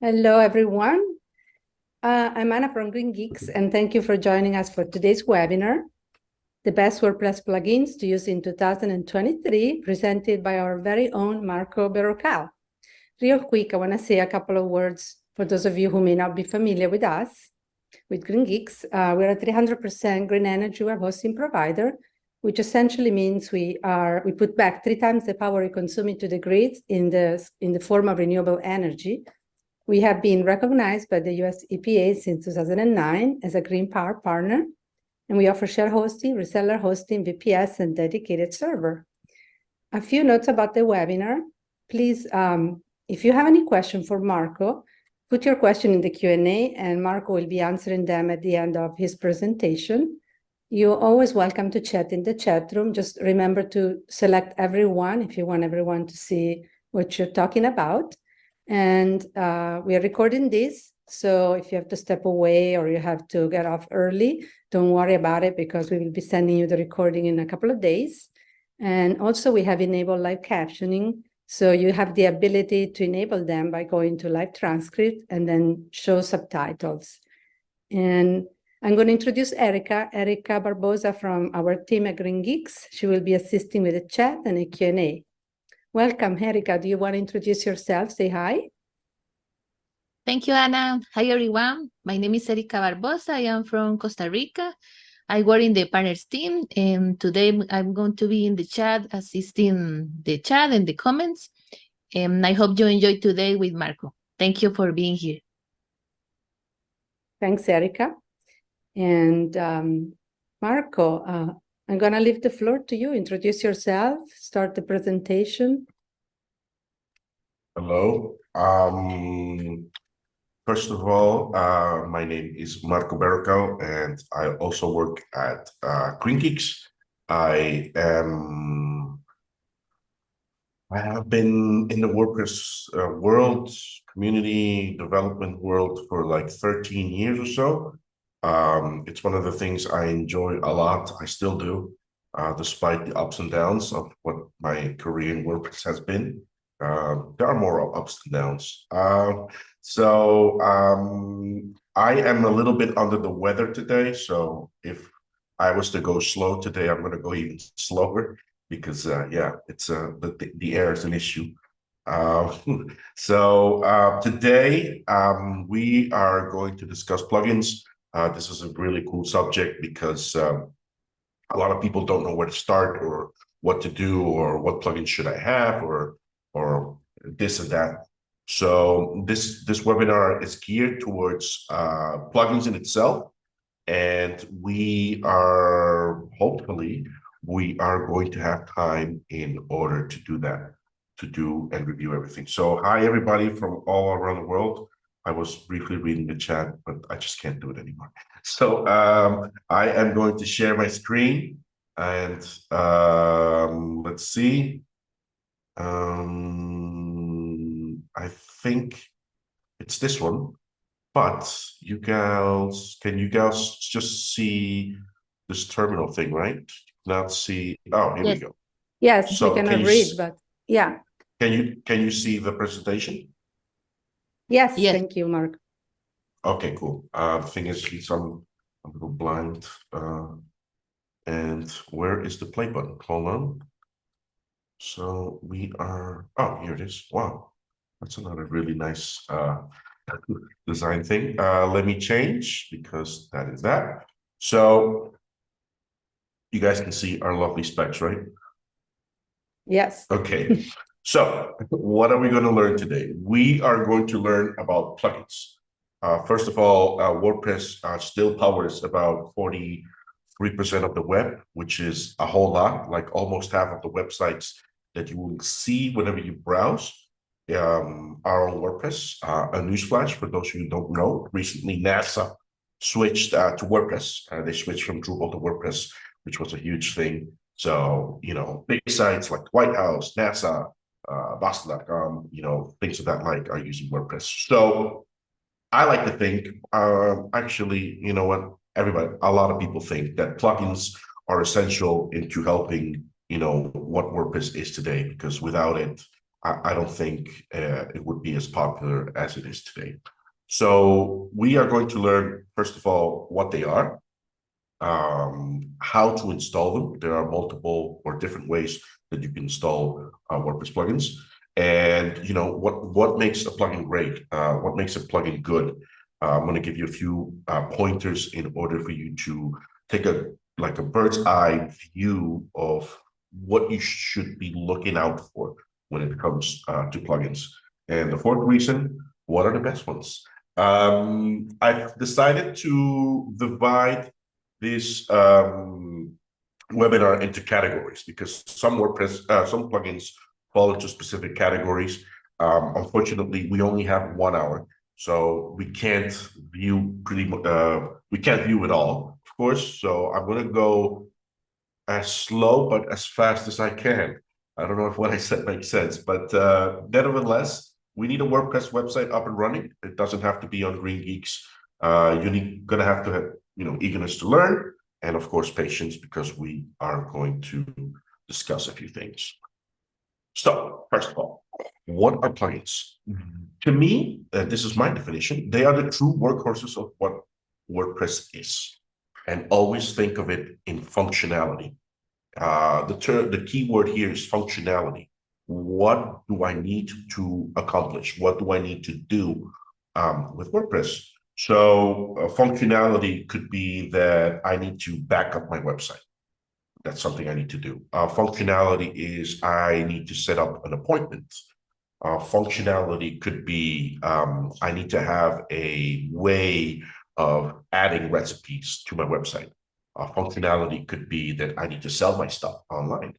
Hello, everyone. I'm Anna from GreenGeeks, and thank you for joining us for today's webinar, The Best WordPress Plugins to Use in 2023, presented by our very own Marco Berrocal. Real quick, I want to say a couple of words for those of you who may not be familiar with us, with GreenGeeks. We're a 300% green energy web hosting provider, which essentially means we put back 3 times the power we consume into the grid in the form of renewable energy. We have been recognized by the US EPA since 2009 as a Green Power Partner, and we offer share hosting, reseller hosting, VPS, and dedicated server. A few notes about the webinar. Please, if you have any question for Marco, put your question in the Q&A, and Marco will be answering them at the end of his presentation. You're always welcome to chat in the chat room. Just remember to select everyone if you want everyone to see what you're talking about. And we are recording this, so if you have to step away or you have to get off early, don't worry about it because we will be sending you the recording in a couple of days. And also we have enabled live captioning, so you have the ability to enable them by going to live transcript and then show subtitles. And I'm going to introduce Erica Barbosa from our team at GreenGeeks. She will be assisting with the chat and a Q&A. Welcome, Erica. Do you want to introduce yourself? Say hi. Thank you, Anna. Hi, everyone. My name is Erica Barbosa. I am from Costa Rica. I work in the partners team, and today I'm going to be in the chat, assisting the chat and the comments. And I hope you enjoy today with Marco. Thank you for being here. Thanks, Erica. And Marco, I'm going to leave the floor to you. Introduce yourself, start the presentation. Hello. First of all, my name is Marco Berrocal, and I also work at GreenGeeks. I have been in the WordPress world, community development world for like 13 years or so. It's one of the things I enjoy a lot. I still do, despite the ups and downs of what my career in WordPress has been. There are more ups and downs. I am a little bit under the weather today. So if I was to go slow today, I'm going to go even slower because, yeah, it's the air is an issue. Today we are going to discuss plugins. This is a really cool subject because a lot of people don't know where to start or what to do or what plugin should I have or this and that. So this webinar is geared towards plugins in itself, and hopefully we are going to have time in order to do that, to do and review everything. So hi everybody from all around the world. I was briefly reading the chat, but I just can't do it anymore. So I am going to share my screen, and let's see. I think it's this one, but can you guys just see this terminal thing, right? Not see. Oh, here we go. Yes, So we cannot read, but yeah. Can you see the presentation? Yes, thank you, Mark. Okay, cool. The thing is, I'm a little blind. And where is the play button? Hold on. So we are, oh, here it is. Wow, that's another really nice design thing. Let me change because that is that. So you guys can see our lovely specs, right? Yes. Okay, so what are we going to learn today? We are going to learn about plugins. First of all, WordPress still powers about 43% of the web, which is a whole lot, like almost half of the websites that you will see whenever you browse are on WordPress. A newsflash for those who don't know, recently NASA switched to WordPress. They switched from Drupal to WordPress, which was a huge thing. So, you know, big sites like the White House, NASA, Boston.com, you know, things of that like are using WordPress. So I like to think, actually, you know what, a lot of people think that plugins are essential into helping, you know, what WordPress is today, because without it, I don't think it would be as popular as it is today. So we are going to learn, first of all, what they are, how to install them. There are multiple or different ways that you can install WordPress plugins, and what makes a plugin great, what makes a plugin good. I'm going to give you a few pointers in order for you to take a bird's eye view of what you should be looking out for when it comes to plugins. And the fourth reason, what are the best ones? I've decided to divide this webinar into categories because some plugins fall into specific categories. Unfortunately, we only have 1 hour, so we can't view it all, of course. So I'm going to go as slow but as fast as I can. I don't know if what I said makes sense, but nevertheless, we need a WordPress website up and running. It doesn't have to be on GreenGeeks. You're gonna have to have eagerness to learn, and of course patience, because we are going to discuss a few things. So first of all, what are plugins? To me, this is my definition. They are the true workhorses of what WordPress is, and always think of it in functionality. The key word here is functionality. What do I need to accomplish? What do I need to do with WordPress? So functionality could be that I need to back up my website. That's something I need to do. Functionality is I need to set up an appointment. Functionality could be I need to have a way of adding recipes to my website. Functionality could be that I need to sell my stuff online.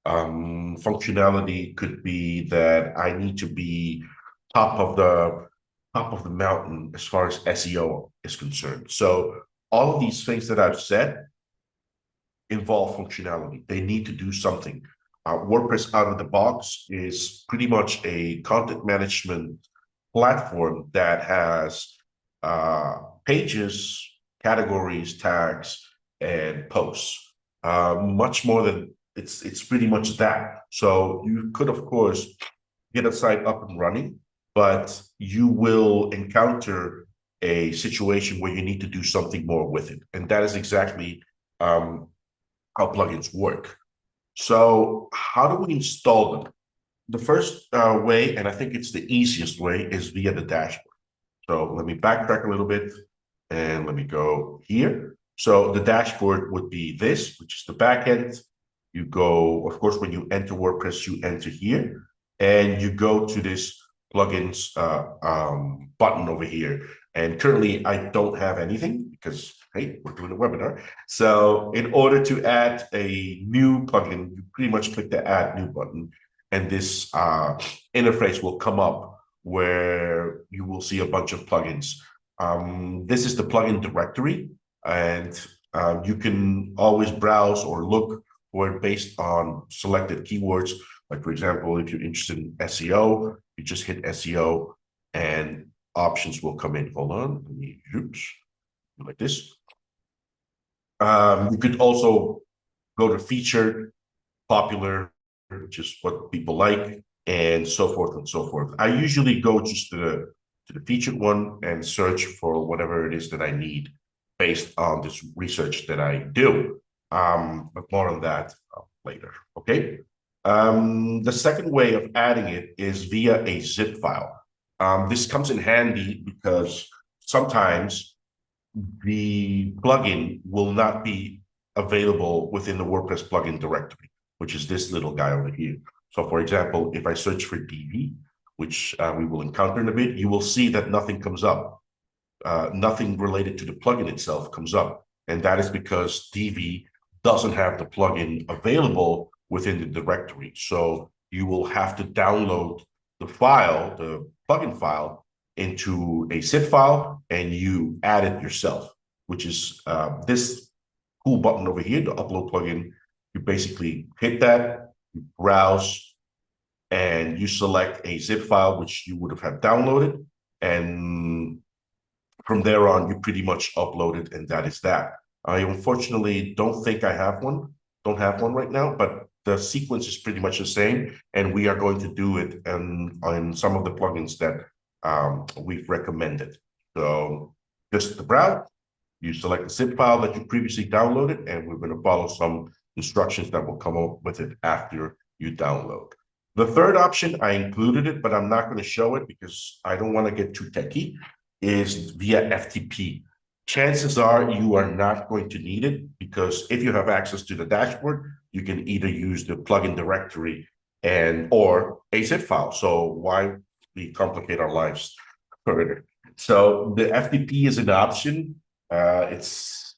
Functionality could be that I need to be top of the mountain as far as SEO is concerned. So all of these things that I've said involve functionality. They need to do something. WordPress out of the box is pretty much a content management platform that has pages, categories, tags, and posts. Much more than it's pretty much that. So you could, of course, get a site up and running, but you will encounter a situation where you need to do something more with it. And that is exactly how plugins work. So how do we install them? The first way, and I think it's the easiest way, is via the dashboard. So let me backtrack a little bit and let me go here. So the dashboard would be this, which is the backend. You go, of course, when you enter WordPress, you enter here and you go to this plugins button over here. And currently I don't have anything because, hey, we're doing a webinar. So in order to add a new plugin, you pretty much click the add new button, and this interface will come up where you will see a bunch of plugins. This is the plugin directory, and you can always browse or look for it based on selected keywords. Like, for example, if you're interested in SEO, you just hit SEO and options will come in. Hold on, let me, like this. You could also go to featured, popular, which is what people like, and so forth and so forth. I usually go just to the featured one and search for whatever it is that I need based on this research that I do. But more on that later, okay? The second way of adding it is via a zip file. This comes in handy because sometimes the plugin will not be available within the WordPress plugin directory, which is this little guy over here. So for example, if I search for DV, which we will encounter in a bit, you will see that nothing comes up. Nothing related to the plugin itself comes up. And that is because DV doesn't have the plugin available within the directory. So you will have to download the file, the plugin file, into a zip file, and you add it yourself, which is this cool button over here, the upload plugin. You basically hit that, you browse, and you select a zip file, which you would have had downloaded. And from there on, you pretty much upload it, and that is that. I unfortunately don't think I have one, don't have one right now, but the sequence is pretty much the same, and we are going to do it on some of the plugins that we've recommended. So just the browse, you select the zip file that you previously downloaded, and we're going to follow some instructions that will come up with it after you download. The third option, I included it, but I'm not going to show it because I don't want to get too techy, is via FTP. Chances are you are not going to need it, because if you have access to the dashboard, you can either use the plugin directory or a zip file. So why we complicate our lives further? So the FTP is an option. It's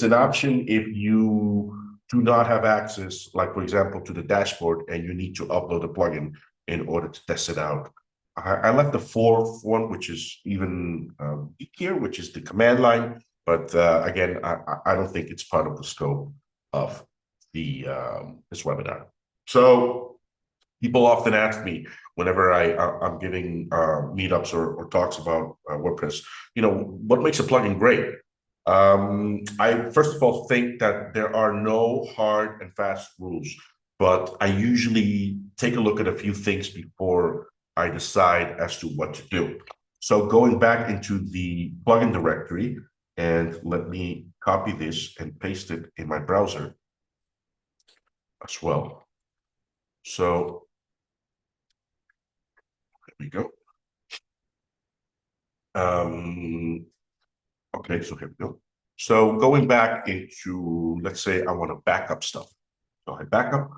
an option if you do not have access, like for example, to the dashboard, and you need to upload a plugin in order to test it out. I left the fourth one, which is even here, which is the command line. But again, I don't think it's part of the scope of the this webinar. So people often ask me whenever I'm giving meetups or talks about WordPress, what makes a plugin great? I first of all think that there are no hard and fast rules, but I usually take a look at a few things before I decide as to what to do. So going back into the plugin directory, and let me copy this and paste it in my browser as well. So there we go. Okay, so here we go. So going back into, let's say I want to backup stuff. So I back up.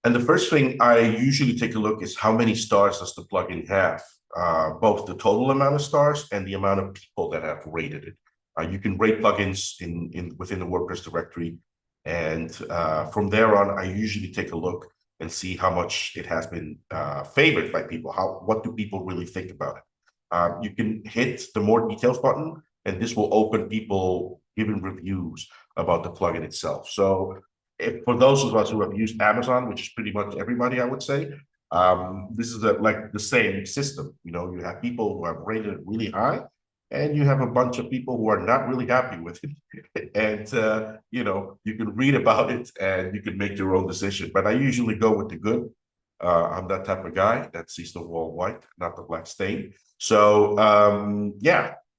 And the first thing I usually take a look is how many stars does the plugin have, both the total amount of stars and the amount of people that have rated it. You can rate plugins within the WordPress directory. And from there on, I usually take a look and see how much it has been favored by people. What do people really think about it? You can hit the more details button, and this will open people giving reviews about the plugin itself. So for those of us who have used Amazon, which is pretty much everybody, I would say, this is like the same system. You have people who have rated it really high, and you have a bunch of people who are not really happy with it. And, you can read about it and you can make your own decision. But I usually go with the good. I'm that type of guy that sees the wall white, not the black stain. So,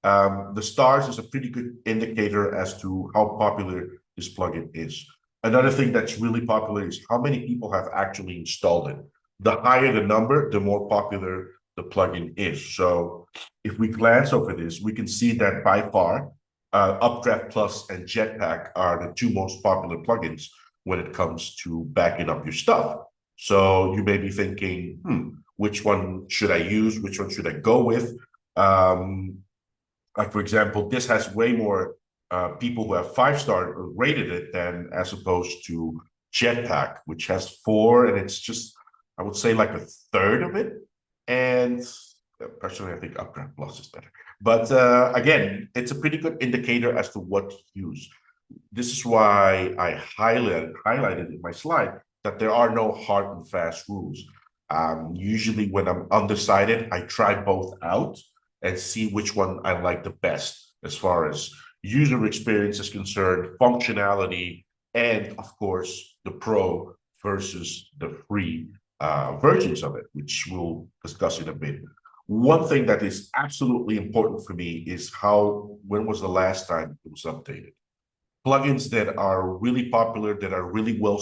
the stars is a pretty good indicator as to how popular this plugin is. Another thing that's really popular is how many people have actually installed it. The higher the number, the more popular the plugin is. So if we glance over this, we can see that by far, Updraft Plus and Jetpack are the two most popular plugins when it comes to backing up your stuff. So you may be thinking, which one should I use? Which one should I go with? Like, for example, this has way more people who have 5-star rated it than as opposed to Jetpack, which has 4, and it's just, I would say, like a third of it. And personally, I think Updraft Plus is better. But again, it's a pretty good indicator as to what to use. This is why I highlighted in my slide that there are no hard and fast rules. Usually when I'm undecided, I try both out and see which one I like the best as far as user experience is concerned, functionality, and of course, the pro versus the free versions of it, which we'll discuss in a bit. One thing that is absolutely important for me is when was the last time it was updated? Plugins that are really popular, that are really well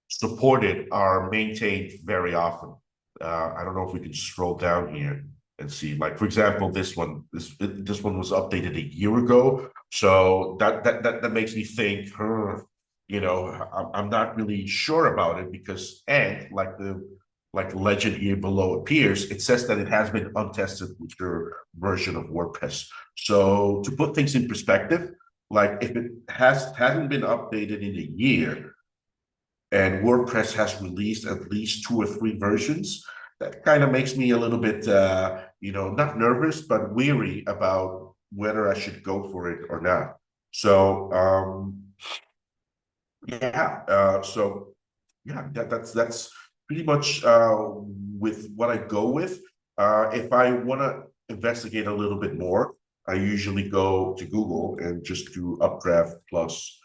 supported, are maintained very often. I don't know if we can scroll down here and see, like, for example, this one was updated a year ago. So that makes me think, I'm not really sure about it, because, and like the legend here below appears, it says that it has been untested with your version of WordPress. So to put things in perspective, like if it hasn't been updated in a year and WordPress has released at least 2 or 3 versions, that kind of makes me a little bit, not nervous, but weary about whether I should go for it or not. So, that's pretty much with what I go with. If I want to investigate a little bit more, I usually go to Google and just do Updraft Plus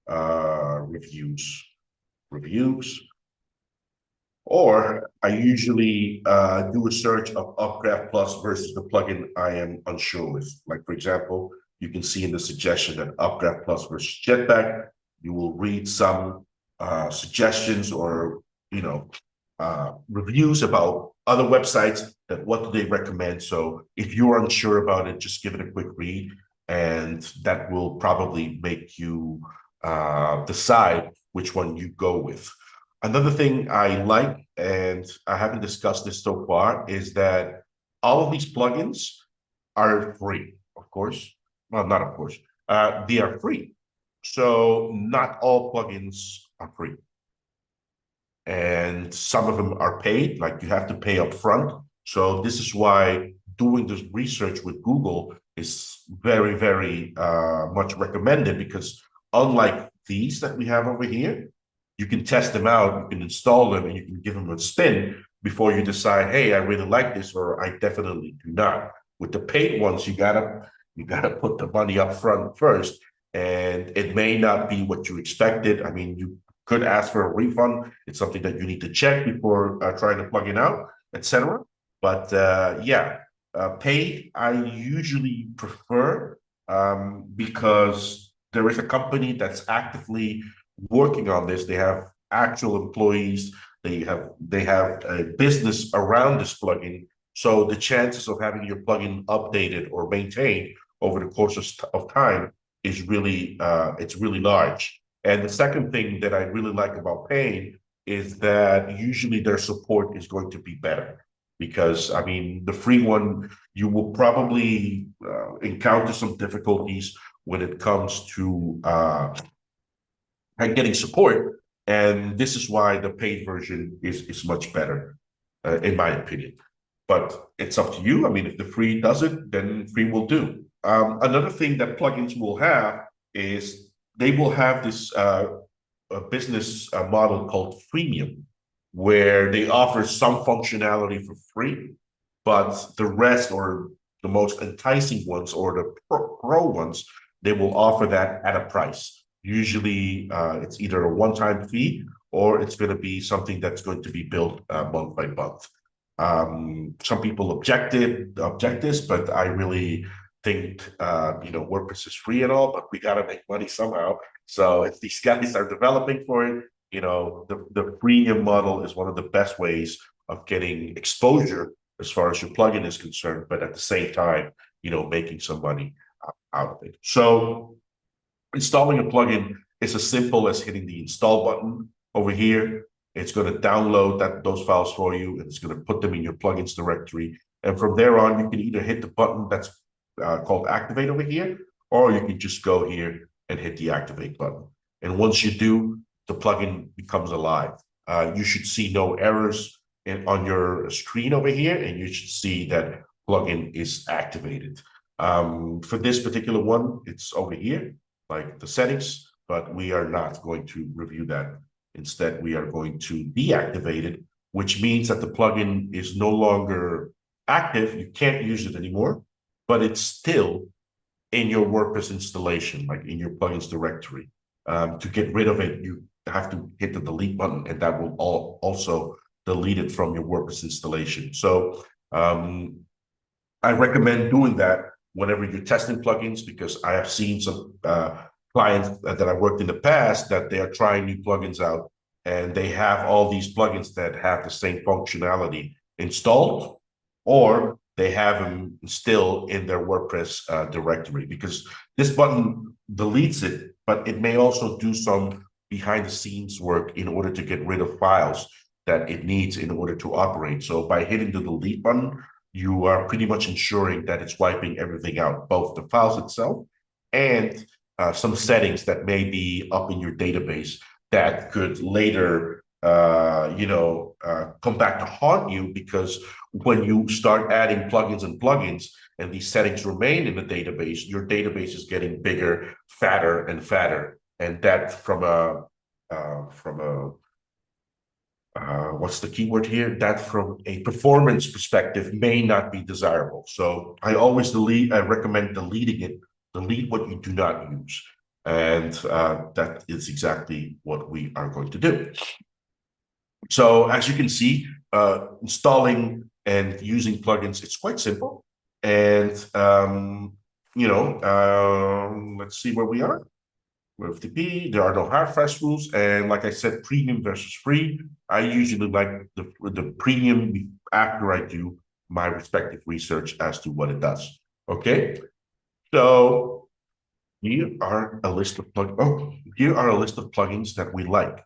reviews, or I usually do a search of Upgraph Plus versus the plugin I am unsure with. Like, for example, you can see in the suggestion that Upgraph Plus versus Jetpack. You will read some suggestions or reviews about other websites that what do they recommend. So if you're unsure about it, just give it a quick read, and that will probably make you decide which one you go with. Another thing I like, and I haven't discussed this so far, is that all of these plugins are free, of course. Well, not of course. They are free. So not all plugins are free. And some of them are paid, like you have to pay up front. So this is why doing this research with Google is very, very much recommended, because unlike these that we have over here, you can test them out, you can install them, and you can give them a spin before you decide, hey, I really like this, or I definitely do not. With the paid ones, you gotta put the money up front first, and it may not be what you expected. I mean, you could ask for a refund. It's something that you need to check before trying to plug it out, etc. But paid I usually prefer because there is a company that's actively working on this. They have actual employees. They have a business around this plugin. So the chances of having your plugin updated or maintained over the course of time is really it's really large. And the second thing that I really like about paying is that usually their support is going to be better, because I mean, the free one, you will probably encounter some difficulties when it comes to getting support. And this is why the paid version is much better, in my opinion. But it's up to you. I mean, if the free does it, then free will do. Another thing that plugins will have is they will have this business model called freemium, where they offer some functionality for free, but the rest, or the most enticing ones, or the pro ones, they will offer that at a price. Usually it's either a one-time fee, or it's going to be something that's going to be built month by month. Some people object this, but I really think WordPress is free and all, but we got to make money somehow. So if these guys are developing for it, the freemium model is one of the best ways of getting exposure as far as your plugin is concerned, but at the same time, making some money out of it. So installing a plugin is as simple as hitting the install button over here. It's going to download those files for you, and it's going to put them in your plugins directory. And from there on, you can either hit the button that's called activate over here, or you can just go here and hit the activate button. And once you do, the plugin becomes alive. You should see no errors on your screen over here, and you should see that plugin is activated. For this particular one, it's over here, like the settings, but we are not going to review that. Instead, we are going to deactivate it, which means that the plugin is no longer active. You can't use it anymore, but it's still in your WordPress installation, like in your plugins directory. To get rid of it, you have to hit the delete button, and that will also delete it from your WordPress installation. So I recommend doing that whenever you're testing plugins, because I have seen some clients that I worked in the past that they are trying new plugins out, and they have all these plugins that have the same functionality installed, or they have them still in their WordPress directory, because this button deletes it, but it may also do some behind the scenes work in order to get rid of files that it needs in order to operate. So by hitting the delete button, you are pretty much ensuring that it's wiping everything out, both the files itself and some settings that may be up in your database that could later come back to haunt you, because when you start adding plugins and these settings remain in the database, your database is getting bigger, fatter and fatter, and that from a what's the keyword here? That from a performance perspective may not be desirable. So I always recommend deleting it. Delete what you do not use. And that is exactly what we are going to do. So as you can see, installing and using plugins, it's quite simple. And, let's see where we are. We're FTP, there are no hard fast rules. And like I said, premium versus free. I usually like the premium after I do my respective research as to what it does. Okay. So here are a list of plugins that we like.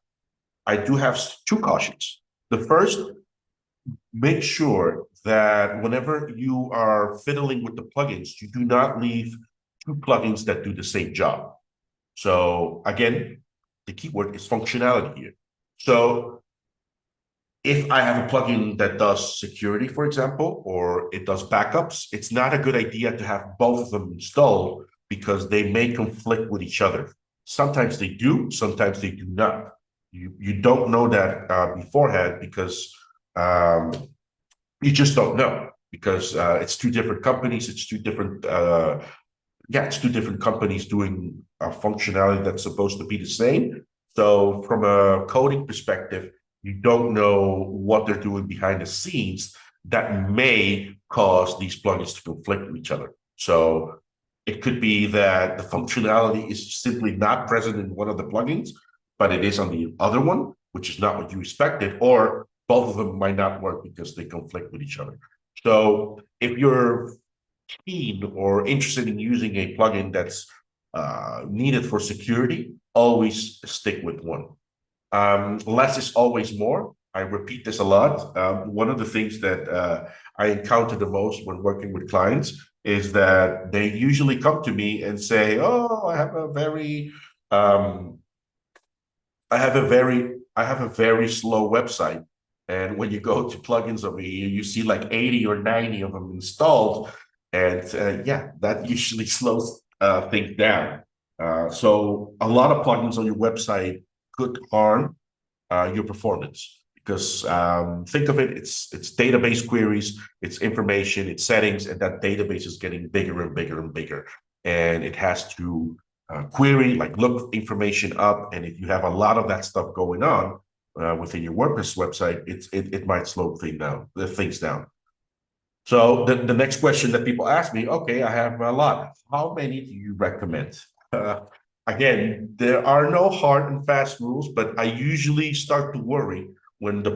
I do have two cautions. The first, make sure that whenever you are fiddling with the plugins, you do not leave two plugins that do the same job. So again, the keyword is functionality here. So if I have a plugin that does security, for example, or it does backups, it's not a good idea to have both of them installed because they may conflict with each other. Sometimes they do, sometimes they do not. You don't know that beforehand because you just don't know because it's two different companies, it's two different it's two different companies doing a functionality that's supposed to be the same. So from a coding perspective, you don't know what they're doing behind the scenes that may cause these plugins to conflict with each other. So it could be that the functionality is simply not present in one of the plugins, but it is on the other one, which is not what you expected, or both of them might not work because they conflict with each other. So if you're keen or interested in using a plugin that's needed for security, always stick with one. Less is always more. I repeat this a lot. One of the things that I encounter the most when working with clients is that they usually come to me and say, "Oh, I have a very slow website." And when you go to plugins over here, you see like 80 or 90 of them installed. And that usually slows things down. So a lot of plugins on your website could harm your performance because think of it, it's database queries, it's information, it's settings, and that database is getting bigger and bigger and bigger. And it has to query, like look information up. And if you have a lot of that stuff going on within your WordPress website, it might slow things down. So the next question that people ask me, okay, I have a lot. How many do you recommend? Again, there are no hard and fast rules, but I usually start to worry when the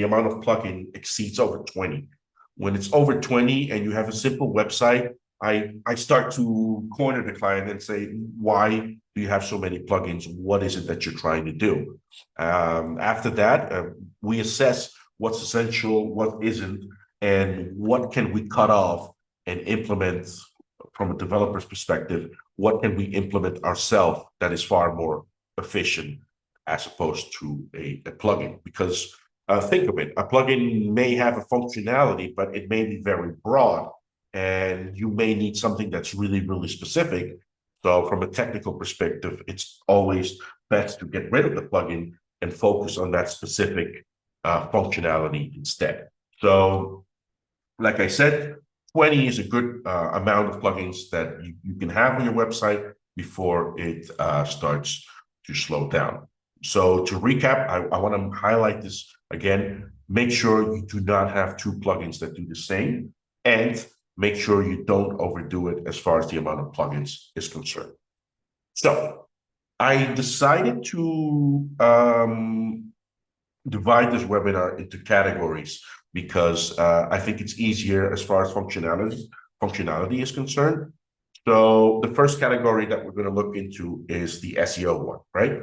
amount of plugin exceeds over 20. When it's over 20 and you have a simple website, I start to corner the client and say, why do you have so many plugins? What is it that you're trying to do? After that, we assess what's essential, what isn't, and what can we cut off and implement from a developer's perspective. What can we implement ourselves that is far more efficient as opposed to a plugin? Because think of it, a plugin may have a functionality, but it may be very broad, and you may need something that's really, really specific. So from a technical perspective, it's always best to get rid of the plugin and focus on that specific functionality instead. So like I said, 20 is a good amount of plugins that you can have on your website before it starts to slow down. So to recap, I want to highlight this again. Make sure you do not have two plugins that do the same, and make sure you don't overdo it as far as the amount of plugins is concerned. So I decided to divide this webinar into categories because I think it's easier as far as functionality is concerned. So the first category that we're going to look into is the SEO one, right?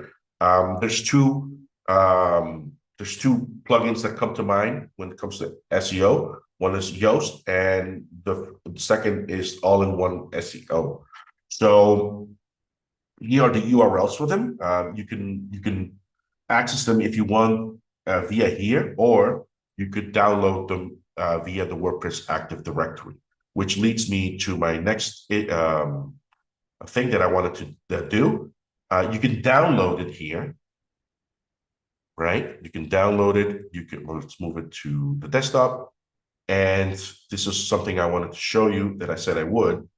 There's two plugins that come to mind when it comes to SEO. One is Yoast, and the second is All-in-One SEO. So here are the URLs for them. You can access them if you want via here, or you could download them via the WordPress Active Directory, which leads me to my next thing that I wanted to do. You can download it here, right? You can download it. Let's move it to the desktop. And this is something I wanted to show you that I said I would.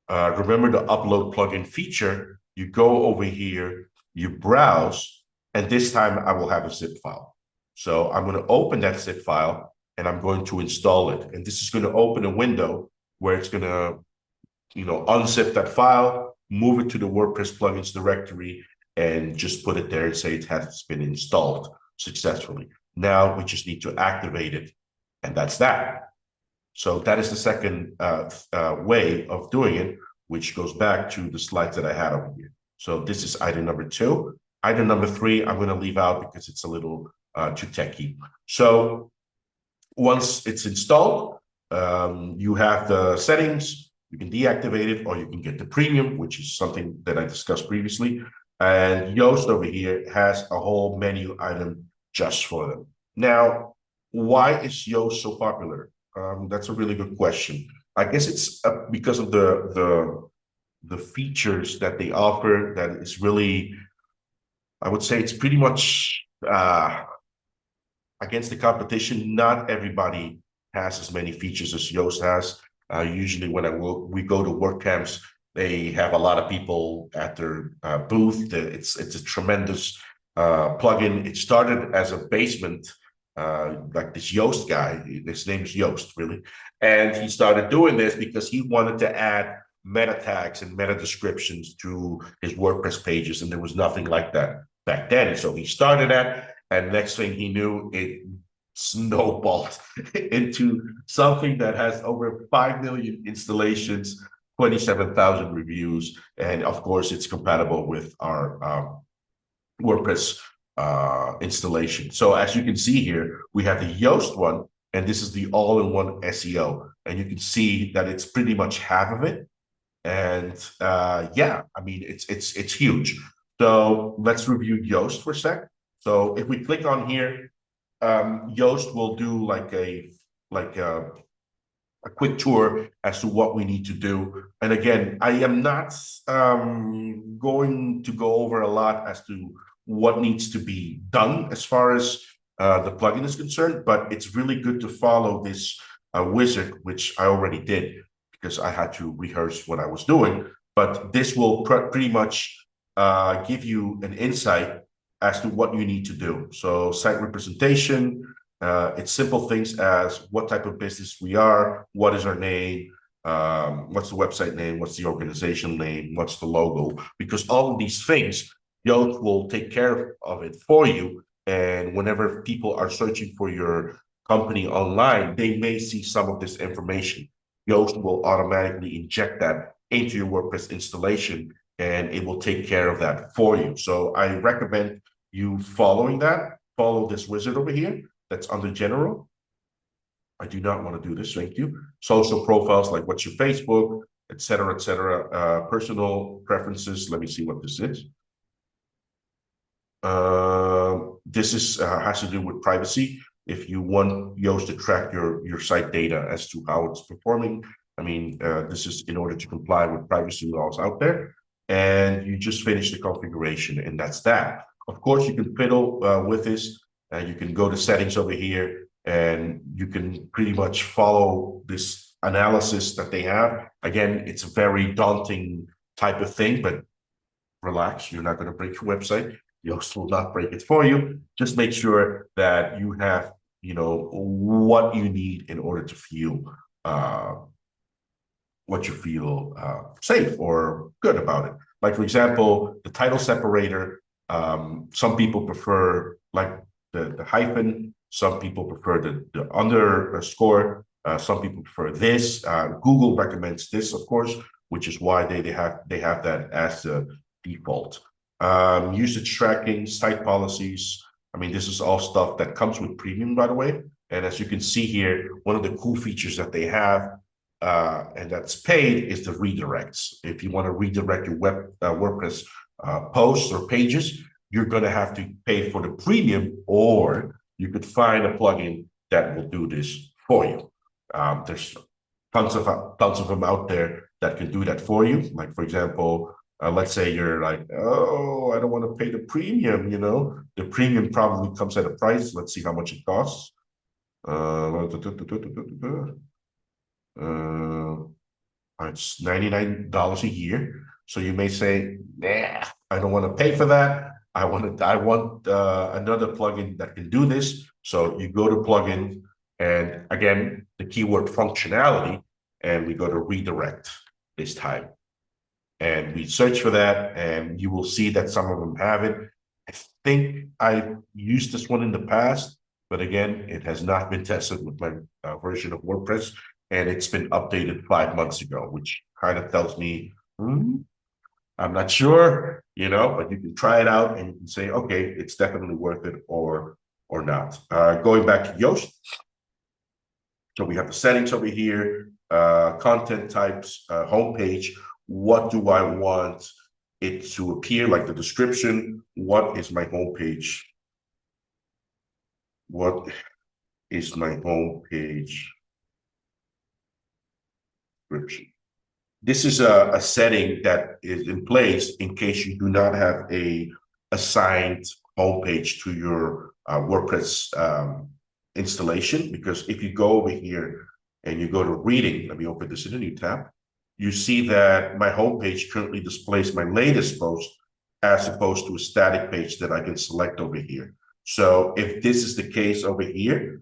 remember the upload plugin feature. You go over here, you browse, and this time I will have a zip file. So I'm going to open that zip file and I'm going to install it. And this is going to open a window where it's going to, unzip that file, move it to the WordPress plugins directory, and just put it there and say it has been installed successfully. Now we just need to activate it, and that's that. So that is the second way of doing it, which goes back to the slides that I had over here. So this is item number 2. Item number 3, I'm going to leave out because it's a little too techy. So once it's installed, you have the settings. You can deactivate it, or you can get the premium, which is something that I discussed previously. And Yoast over here has a whole menu item just for them. Now, why is Yoast so popular? That's a really good question. I guess it's because of the features that they offer. That is really, I would say, it's pretty much against the competition. Not everybody has as many features as Yoast has. Usually when we go to WordCamps, they have a lot of people at their booth. It's a tremendous plugin. It started as a basement, like this Yoast guy. His name is Yoast, really. And he started doing this because he wanted to add meta tags and meta descriptions to his WordPress pages. And there was nothing like that back then. So he started that. And next thing he knew, it snowballed into something that has over 5 million installations, 27,000 reviews, and of course it's compatible with our WordPress installation. So as you can see here, we have the Yoast one, and this is the all-in-one SEO, and you can see that it's pretty much half of it. And yeah, I mean, it's huge. So let's review Yoast for a sec. So if we click on here, Yoast will do like a quick tour as to what we need to do. And again, I am not going to go over a lot as to what needs to be done as far as the plugin is concerned, but it's really good to follow this wizard, which I already did because I had to rehearse what I was doing. But this will pretty much give you an insight as to what you need to do. So site representation, it's simple things as what type of business we are, what is our name, what's the website name, what's the organization name, what's the logo, because all of these things, Yoast will take care of it for you. And whenever people are searching for your company online, they may see some of this information. Yoast will automatically inject that into your WordPress installation, and it will take care of that for you. So I recommend you following that. Follow this wizard over here that's under general. I do not want to do this, thank you. Social profiles, like what's your Facebook, etc., etc. Personal preferences, let me see what this is. This is has to do with privacy. If you want Yoast to track your site data as to how it's performing, I mean, this is in order to comply with privacy laws out there. And you just finish the configuration, and that's that. Of course, you can fiddle with this. You can go to settings over here, and you can pretty much follow this analysis that they have. Again, it's a very daunting type of thing, but relax, you're not going to break your website. Yoast will not break it for you. Just make sure that you have, what you need in order to feel safe or good about it. Like, for example, the title separator, some people prefer like the hyphen, some people prefer the underscore, some people prefer this. Google recommends this, of course, which is why they have that as the default. Usage tracking, site policies. I mean, this is all stuff that comes with premium, by the way. And as you can see here, one of the cool features that they have, and that's paid, is the redirects. If you want to redirect your WordPress posts or pages, you're going to have to pay for the premium, or you could find a plugin that will do this for you. There's tons of them out there that can do that for you. Like, for example, let's say you're like, oh, I don't want to pay the premium, the premium probably comes at a price. Let's see how much it costs. It's $99 a year. So you may say, nah, I don't want to pay for that. I want another plugin that can do this. So you go to plugin, and again, the keyword functionality, and we go to redirect this time. And we search for that, and you will see that some of them have it. I think I used this one in the past, but again, it has not been tested with my version of WordPress, and it's been updated 5 months ago, which kind of tells me, I'm not sure, but you can try it out and you can say, okay, it's definitely worth it or not. Going back to Yoast. So we have the settings over here, content types, homepage. What do I want it to appear, like the description? What is my homepage? What is my homepage description? This is a setting that is in place in case you do not have a assigned homepage to your WordPress installation. Because if you go over here and you go to reading, let me open this in a new tab, you see that my homepage currently displays my latest post as opposed to a static page that I can select over here. So if this is the case over here,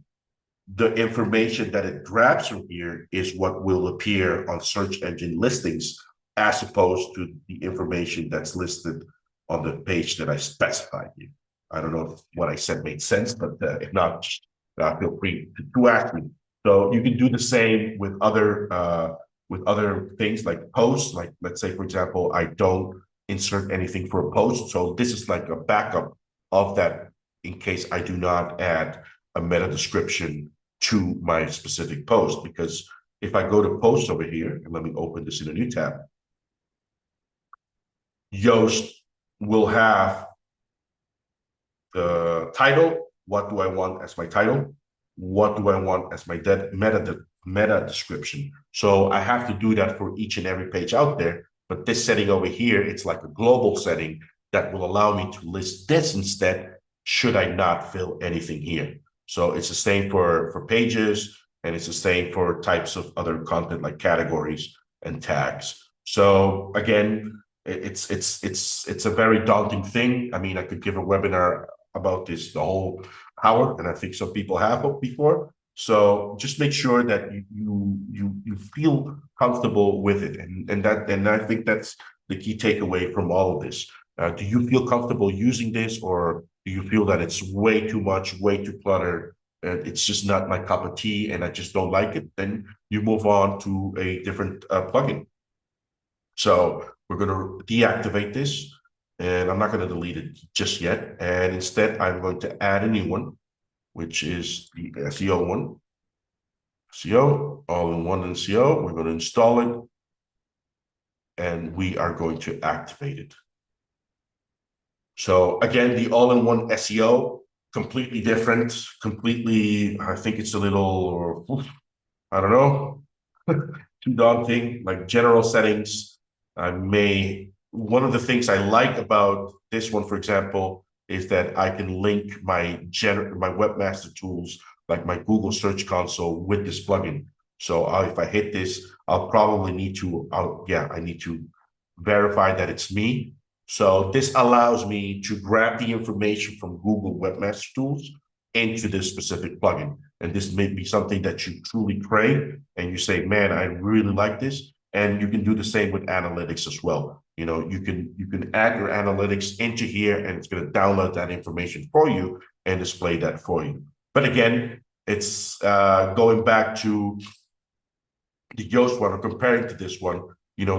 the information that it grabs from here is what will appear on search engine listings, as opposed to the information that's listed on the page that I specified here. I don't know if what I said made sense, but if not, feel free to ask me. So you can do the same with other things like posts. Like, let's say, for example, I don't insert anything for a post. So this is like a backup of that in case I do not add a meta description to my specific post. Because if I go to posts over here, and let me open this in a new tab, Yoast will have the title. What do I want as my title? What do I want as my meta description? So I have to do that for each and every page out there. But this setting over here, it's like a global setting that will allow me to list this instead, should I not fill anything here. So it's the same for pages, and it's the same for types of other content like categories and tags. So again, it's a very daunting thing. I mean, I could give a webinar about this the whole hour, and I think some people have before. So just make sure that you feel comfortable with it, and I think that's the key takeaway from all of this. Do you feel comfortable using this, or do you feel that it's way too much, way too cluttered, and it's just not my cup of tea and I just don't like it? Then you move on to a different plugin. So we're going to deactivate this, and I'm not going to delete it just yet. And instead, I'm going to add a new one, which is the SEO one. SEO, all-in-one SEO. We're going to install it, and we are going to activate it. So again, the all-in-one SEO, completely different, completely, I think it's a little, I don't know, too daunting, like general settings. One of the things I like about this one, for example, is that I can link my webmaster tools, like my Google Search Console, with this plugin. So if I hit this, I'll probably need to, I need to verify that it's me. So this allows me to grab the information from Google Webmaster Tools into this specific plugin. And this may be something that you truly crave, and you say, man, I really like this. And you can do the same with analytics as well. You can add your analytics into here, and it's going to download that information for you and display that for you. But again, it's going back to the Yoast one, or comparing to this one.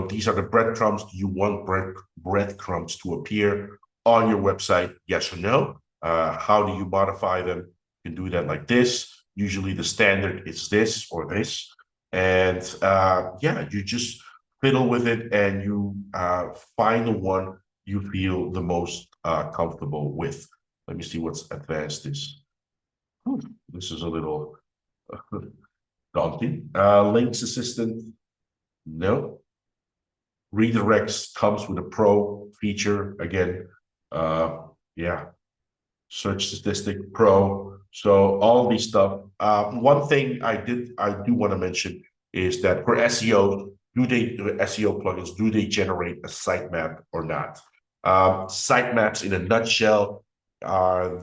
These are the breadcrumbs. Do you want breadcrumbs to appear on your website? Yes or no? How do you modify them? You can do that like this. Usually the standard is this or this. And you just fiddle with it, and you find the one you feel the most comfortable with. Let me see what's advanced is. This is a little daunting. Links assistant, no. Redirects comes with a pro feature again. Search statistic pro. So all these stuff. One thing I do want to mention is that for SEO, SEO plugins, do they generate a sitemap or not? Sitemaps in a nutshell are,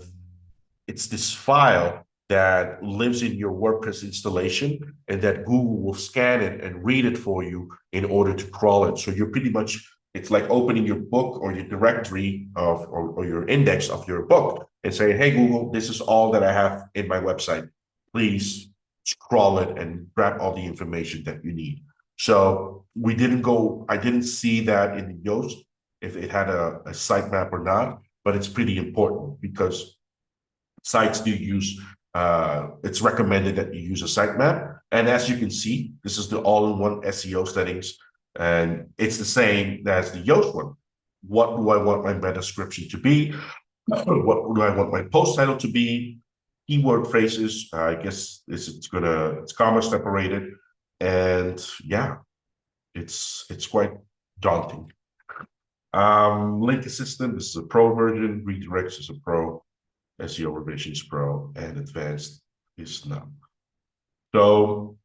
it's this file that lives in your WordPress installation and that Google will scan it and read it for you in order to crawl it. So you're pretty much, it's like opening your book or your directory of, or your index of your book and saying, hey, Google, this is all that I have in my website. Please crawl it and grab all the information that you need. So I didn't see that in the Yoast, if it had a sitemap or not, but it's pretty important because sites do use, it's recommended that you use a sitemap. And as you can see, this is the all-in-one SEO settings, and it's the same as the Yoast one. What do I want my meta description to be? What do I want my post title to be? Keyword phrases, I guess it's comma separated. And yeah, it's quite daunting. Link assistant, this is a pro version, redirects is a pro, SEO revisions pro, and advanced is not. So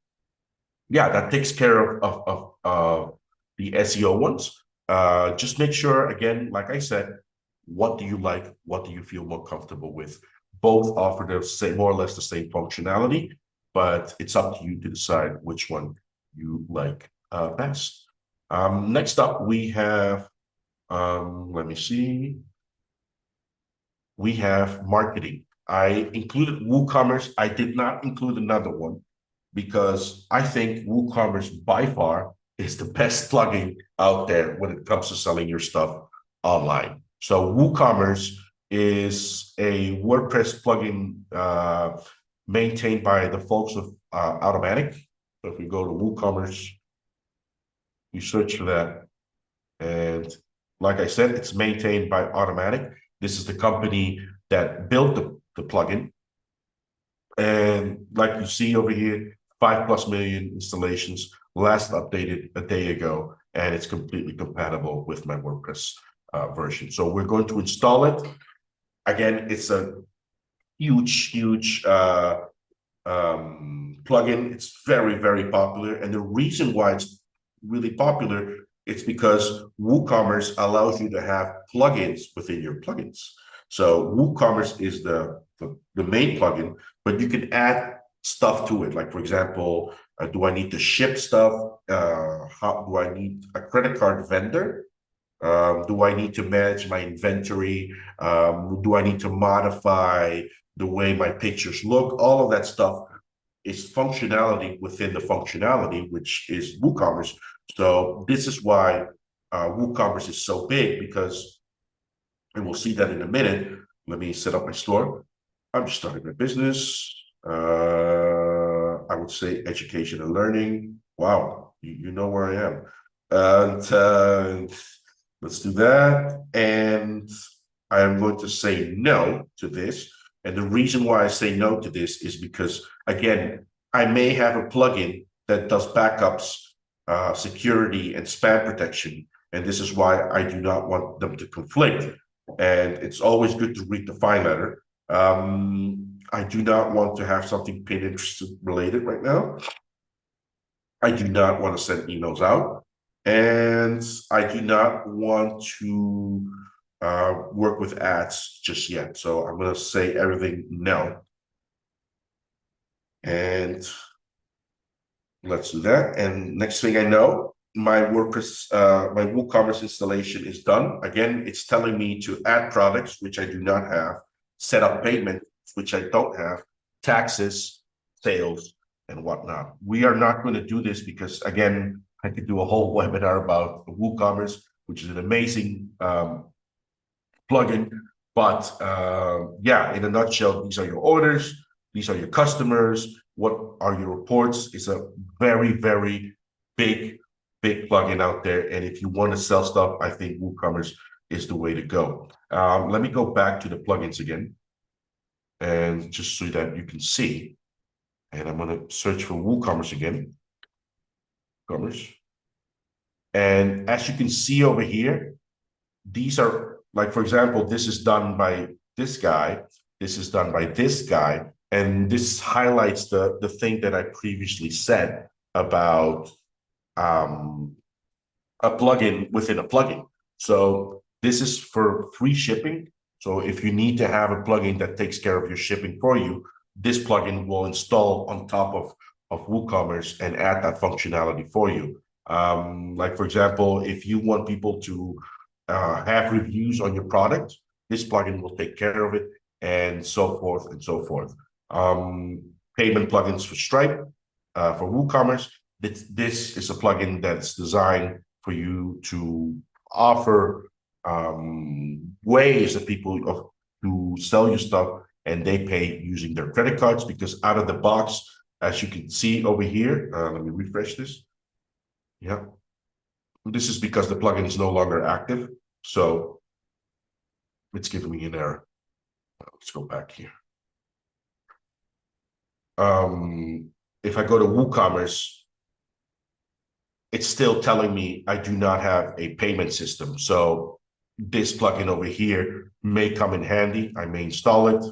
yeah, that takes care of the SEO ones. Just make sure, again, like I said, what do you like? What do you feel more comfortable with? Both offer the same, more or less the same functionality, but it's up to you to decide which one you like best. Next up, we have, let me see. We have marketing. I included WooCommerce. I did not include another one because I think WooCommerce by far is the best plugin out there when it comes to selling your stuff online. So WooCommerce is a WordPress plugin maintained by the folks of Automatic. So if we go to WooCommerce, you search for that. And like I said, it's maintained by Automatic. This is the company that built the plugin. And like you see over here, 5+ million installations, last updated a day ago, and it's completely compatible with my WordPress version. So we're going to install it. Again, it's a huge plugin. It's very, very popular. And the reason why it's really popular, it's because WooCommerce allows you to have plugins within your plugins. So WooCommerce is the main plugin, but you can add stuff to it. Like, for example, do I need to ship stuff? How do I need a credit card vendor? Do I need to manage my inventory? Do I need to modify the way my pictures look? All of that stuff is functionality within the functionality, which is WooCommerce. So this is why WooCommerce is so big, because, and we'll see that in a minute. Let me set up my store. I'm just starting my business. I would say education and learning. Wow, you know where I am. And let's do that. And I am going to say no to this. And the reason why I say no to this is because, again, I may have a plugin that does backups, security, and spam protection. And this is why I do not want them to conflict. And it's always good to read the fine letter. I do not want to have something Pinterest related right now. I do not want to send emails out. And I do not want to work with ads just yet. So I'm going to say everything no. And let's do that. And next thing I know, my WordPress, my WooCommerce installation is done. Again, it's telling me to add products, which I do not have, set up payment, which I don't have, taxes, sales, and whatnot. We are not going to do this because, again, I could do a whole webinar about WooCommerce, which is an amazing plugin. But yeah, in a nutshell, these are your orders, these are your customers, what are your reports. It's a very, very big plugin out there. And if you want to sell stuff, I think WooCommerce is the way to go. Let me go back to the plugins again, and just so that you can see. And I'm going to search for WooCommerce again. WooCommerce. And as you can see over here, these are, like, for example, this is done by this guy. This is done by this guy. And this highlights the thing that I previously said about a plugin within a plugin. So this is for free shipping. So if you need to have a plugin that takes care of your shipping for you, this plugin will install on top of WooCommerce and add that functionality for you. Like for example, if you want people to have reviews on your product, this plugin will take care of it, and so forth and so forth. Payment plugins for Stripe, for WooCommerce. This is a plugin that's designed for you to offer ways that people to sell you stuff, and they pay using their credit cards, because out of the box, as you can see over here, let me refresh this. Yeah, this is because the plugin is no longer active, so it's giving me an error. Let's go back here. If I go to WooCommerce, it's still telling me I do not have a payment system. So this plugin over here may come in handy. I may install it.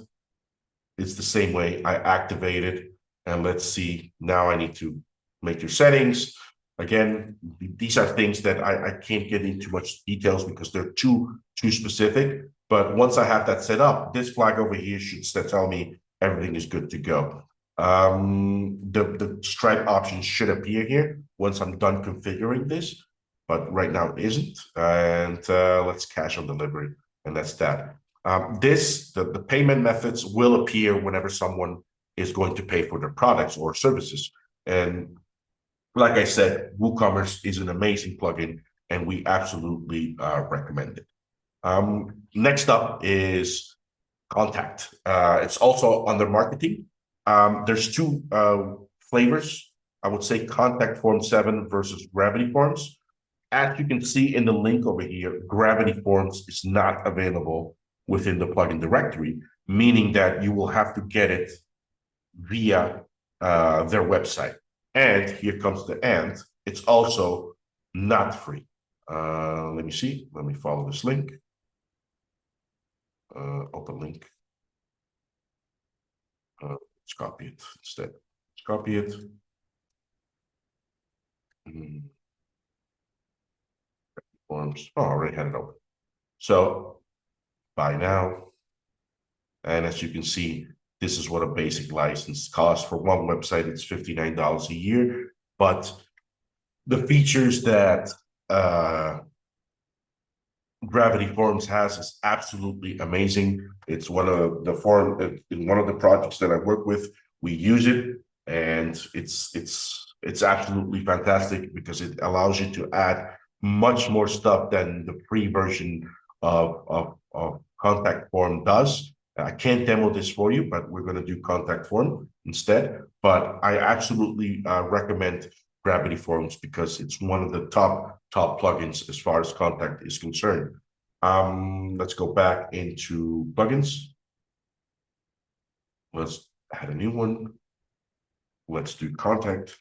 It's the same way I activate it. And let's see, now I need to make your settings. Again, these are things that I can't get into much details because they're too specific. But once I have that set up, this flag over here should tell me everything is good to go. The Stripe option should appear here once I'm done configuring this, but right now it isn't. And let's cash on delivery, and that's that. The payment methods will appear whenever someone is going to pay for their products or services. And like I said, WooCommerce is an amazing plugin, and we absolutely recommend it. Next up is Contact. It's also under marketing. There's two flavors. I would say Contact Form 7 versus Gravity Forms. As you can see in the link over here, Gravity Forms is not available within the plugin directory, meaning that you will have to get it via their website. And here comes the and. It's also not free. Let me see. Let me follow this link. Open link. Let's copy it instead. Let's copy it. Forms. Oh, I already had it open. So buy now. And as you can see, this is what a basic license costs. For one website, it's $59 a year. But the features that Gravity Forms has is absolutely amazing. It's one of the in one of the projects that I work with. We use it, and it's absolutely fantastic because it allows you to add much more stuff than the free version of Contact Form does. I can't demo this for you, but we're going to do Contact Form instead. But I absolutely recommend Gravity Forms because it's one of the top plugins as far as Contact is concerned. Let's go back into plugins. Let's add a new one. Let's do Contact.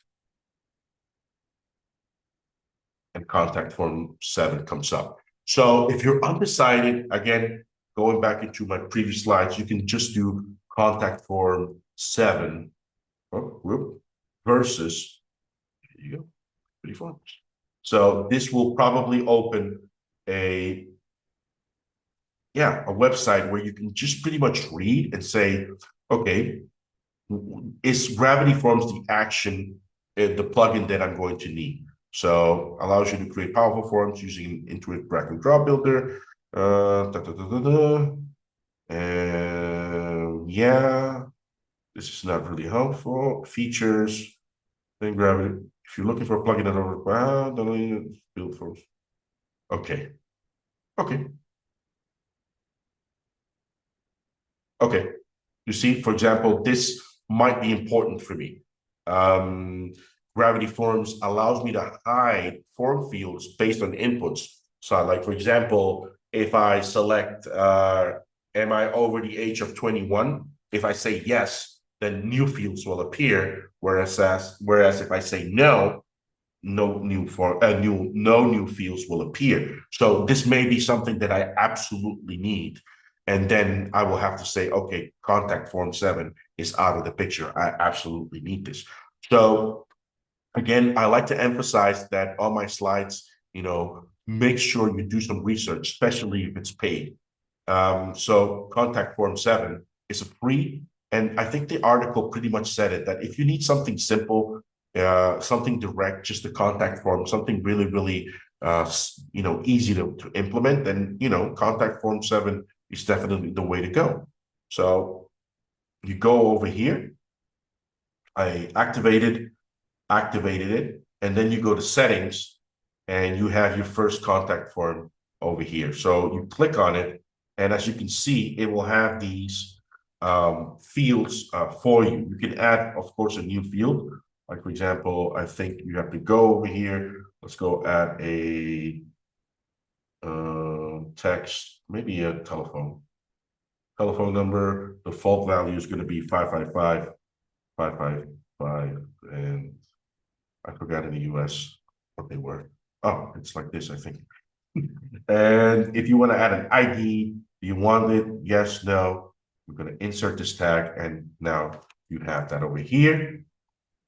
And Contact Form 7 comes up. So if you're undecided, again, going back into my previous slides, you can just do Contact Form 7 versus, here you go, Gravity Forms. So this will probably open a website where you can just pretty much read and say, okay, is Gravity Forms the action, the plugin that I'm going to need? So allows you to create powerful forms using intuitive drag and drop builder. And yeah, this is not really helpful. Features, then Gravity. If you're looking for a plugin that don't build forms. Okay. You see, for example, this might be important for me. Gravity Forms allows me to hide form fields based on inputs. So like, for example, if I select, am I over the age of 21? If I say yes, then new fields will appear. Whereas if I say no, no new fields will appear. So this may be something that I absolutely need. And then I will have to say, okay, Contact Form 7 is out of the picture. I absolutely need this. So Again, I like to emphasize that on my slides, make sure you do some research, especially if it's paid. So contact form 7 is a free, and I think the article pretty much said it, that if you need something simple, something direct, just a contact form, something really, really, easy to implement, then, contact form 7 is definitely the way to go. So you go over here, I activated it, and then you go to settings, and you have your first contact form over here. So you click on it, and as you can see, it will have these fields for you. You can add, of course, a new field. Like, for example, I think you have to go over here. Let's go add a text, maybe a telephone number. Default value is going to be 555, and I forgot in the US what they were. Oh, it's like this, I think. And if you want to add an ID, do you want it? Yes, no. We're going to insert this tag, and now you have that over here.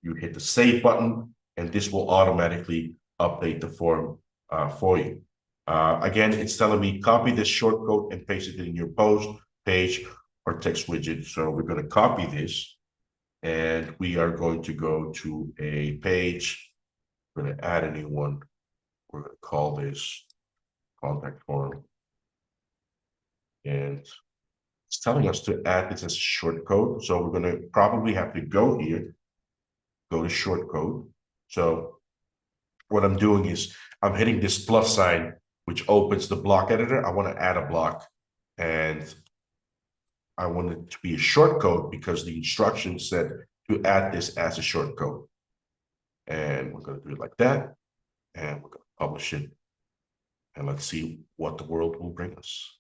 You hit the save button, and this will automatically update the form for you. Again, it's telling me copy this shortcode and paste it in your post, page, or text widget. So we're going to copy this, and we are going to go to a page. We're going to add a new one. We're going to call this contact form. And it's telling us to add this as a short code. So we're going to probably have to go here, go to short code. So what I'm doing is I'm hitting this plus sign, which opens the block editor. I want to add a block, and I want it to be a short code because the instructions said to add this as a short code. And we're going to do it like that. And we're going to publish it. And let's see what the world will bring us.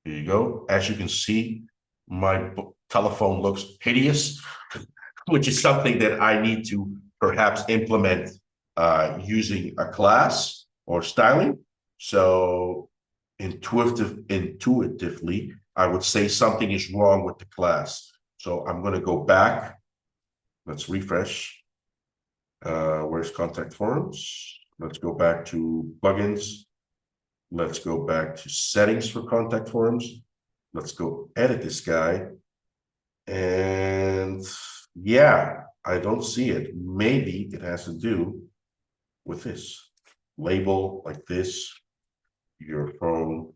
Here you go. As you can see, my telephone looks hideous, which is something that I need to perhaps implement using a class or styling. So intuitively, I would say something is wrong with the class. So I'm going to go back. Let's refresh. Where's contact forms? Let's go back to plugins. Let's go back to settings for contact forms. Let's go edit this guy. And yeah, I don't see it. Maybe it has to do with this. Label like this, your phone,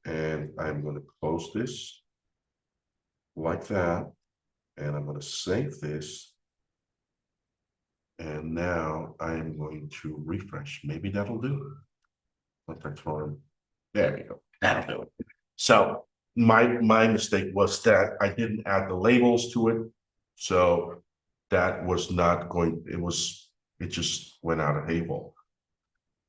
and I'm going to close this like that. And I'm going to save this. And now I'm going to refresh. Maybe that'll do it. Contact form. There you go. That'll do it. So my mistake was that I didn't add the labels to it. So that was not going, it just went out of Havel.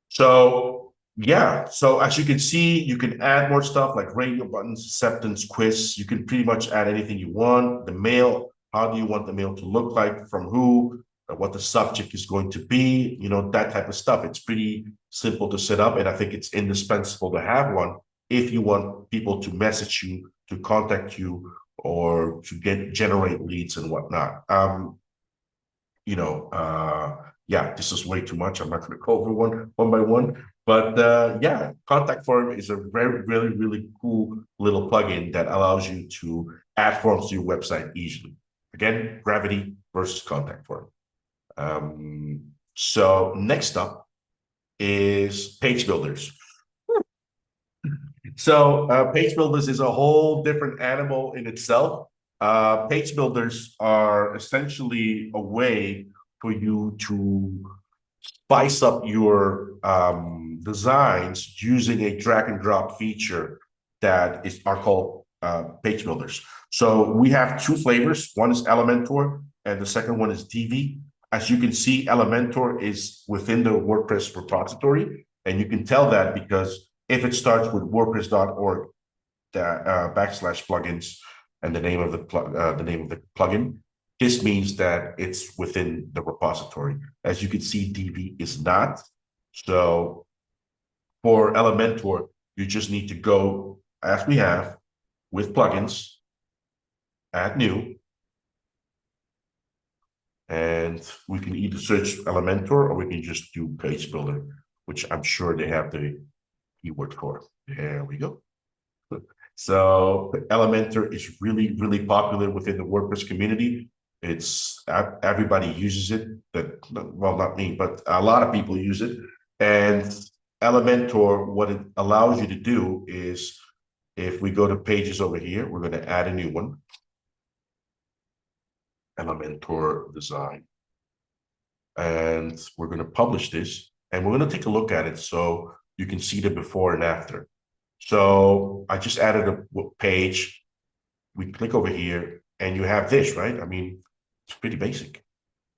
So yeah, so as you can see, you can add more stuff like radio buttons, acceptance, quiz. You can pretty much add anything you want. The mail, how do you want the mail to look like, from who, what the subject is going to be, that type of stuff. It's pretty simple to set up, and I think it's indispensable to have one if you want people to message you, to contact you, or to generate leads and whatnot. Yeah, this is way too much. I'm not going to go over one by one, but yeah, contact form is a really, really cool little plugin that allows you to add forms to your website easily. Again, gravity versus contact form. So next up is page builders. So page builders is a whole different animal in itself. Page builders are essentially a way for you to spice up your designs using a drag and drop feature that are called page builders. So we have two flavors. One is Elementor, and the second one is Divi. As you can see, Elementor is within the WordPress repository, and you can tell that because if it starts with WordPress.org /plugins and the name of the plugin, this means that it's within the repository. As you can see, Divi is not. So for Elementor, you just need to go, as we have, with plugins, add new, And we can either search Elementor or we can just do Page Builder, which I'm sure they have the keyword for. There we go. So Elementor is really, really popular within the WordPress community. It's everybody uses it. Well, not me, but a lot of people use it. And Elementor, what it allows you to do is, if we go to pages over here, we're going to add a new one. Elementor design. And we're going to publish this, and we're going to take a look at it so you can see the before and after. So I just added a page. We click over here and you have this, right? I mean, it's pretty basic.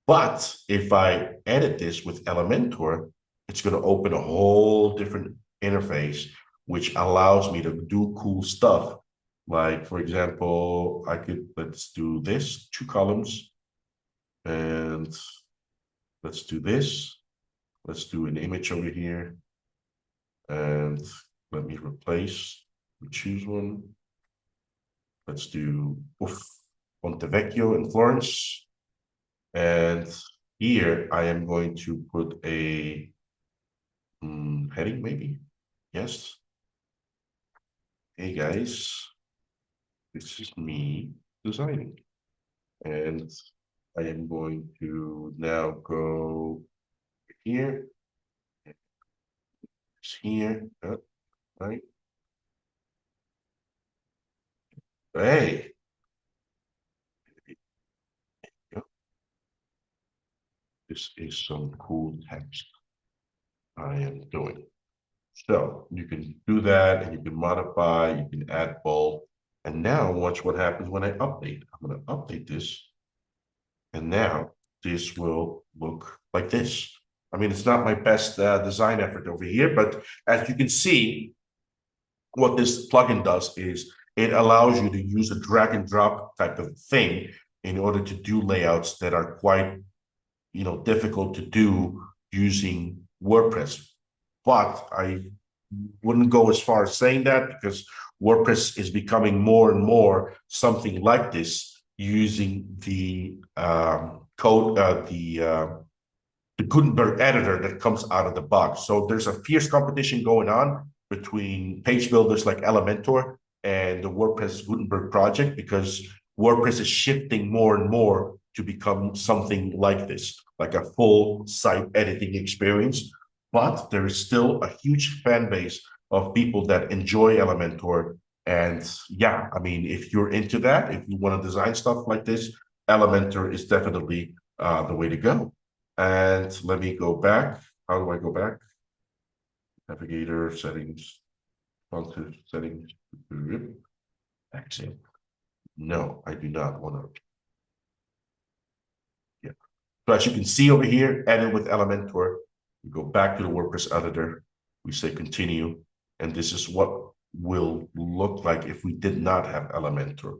But if I edit this with Elementor, it's going to open a whole different interface, which allows me to do cool stuff. Like, for example, let's do this, 2 columns. And let's do this. Let's do an image over here. And let me replace, we choose one. Let's do Ponte Vecchio in Florence. And here I am going to put a heading, maybe. Yes. Hey guys, this is me designing. And I am going to now go here. It's here, right? Hey. This is some cool text I am doing. So you can do that, and you can modify, you can add bold. And now watch what happens when I update. I'm going to update this. And now this will look like this. I mean, it's not my best design effort over here, but as you can see, what this plugin does is it allows you to use a drag and drop type of thing in order to do layouts that are quite, difficult to do using WordPress. But I wouldn't go as far as saying that, because WordPress is becoming more and more something like this, using the code, the Gutenberg editor that comes out of the box. So there's a fierce competition going on between page builders like Elementor and the WordPress Gutenberg project, because WordPress is shifting more and more to become something like this, like a full site editing experience. But there is still a huge fan base of people that enjoy Elementor. And yeah, I mean, if you're into that, if you want to design stuff like this, Elementor is definitely the way to go. And let me go back. How do I go back? Navigator settings, responsive settings. Exit. No, I do not want to. Yeah. So as you can see over here, edit with Elementor. We go back to the WordPress editor. We say continue, and this is what will look like if we did not have Elementor.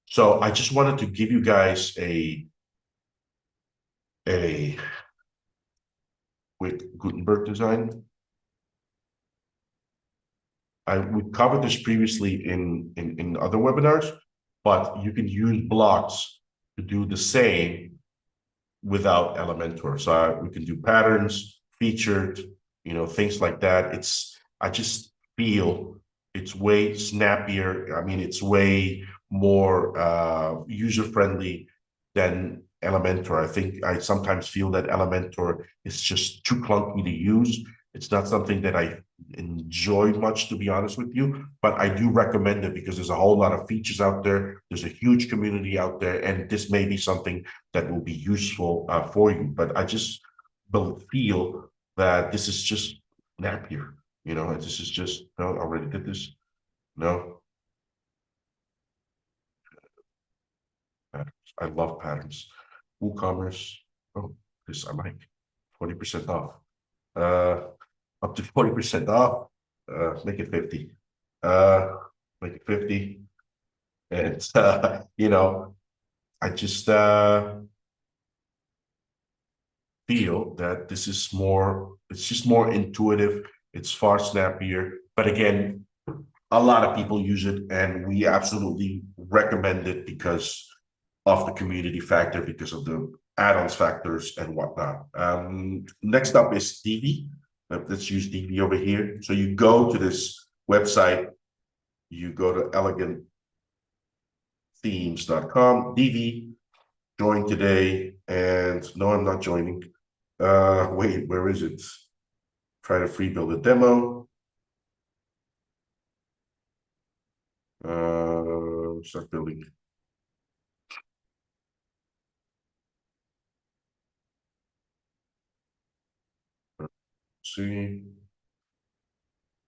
So I just wanted to give you guys a quick Gutenberg design. We covered this previously in other webinars, but you can use blocks to do the same without Elementor. So we can do patterns, featured, things like that. I just feel it's way snappier. I mean, it's way more user-friendly than Elementor. I sometimes feel that Elementor is just too clunky to use. It's not something that I enjoy much, to be honest with you, but I do recommend it because there's a whole lot of features out there. There's a huge community out there, and this may be something that will be useful for you. But I just feel that this is just snappier. This is just, no, I already did this. No. Patterns. I love patterns. WooCommerce. Oh, this I like. 40% off. Up to 40% off. Make it 50. Make it 50. And I just feel that this is it's just more intuitive. It's far snappier. But again, a lot of people use it, and we absolutely recommend it because of the community factor, because of the add-ons, factors, and whatnot. Next up is Divi. Let's use Divi over here. So you go to this website, you go to elegantthemes.com, Divi, join today, and no, I'm not joining. Wait, where is it? Try to free build a demo. Start building. See.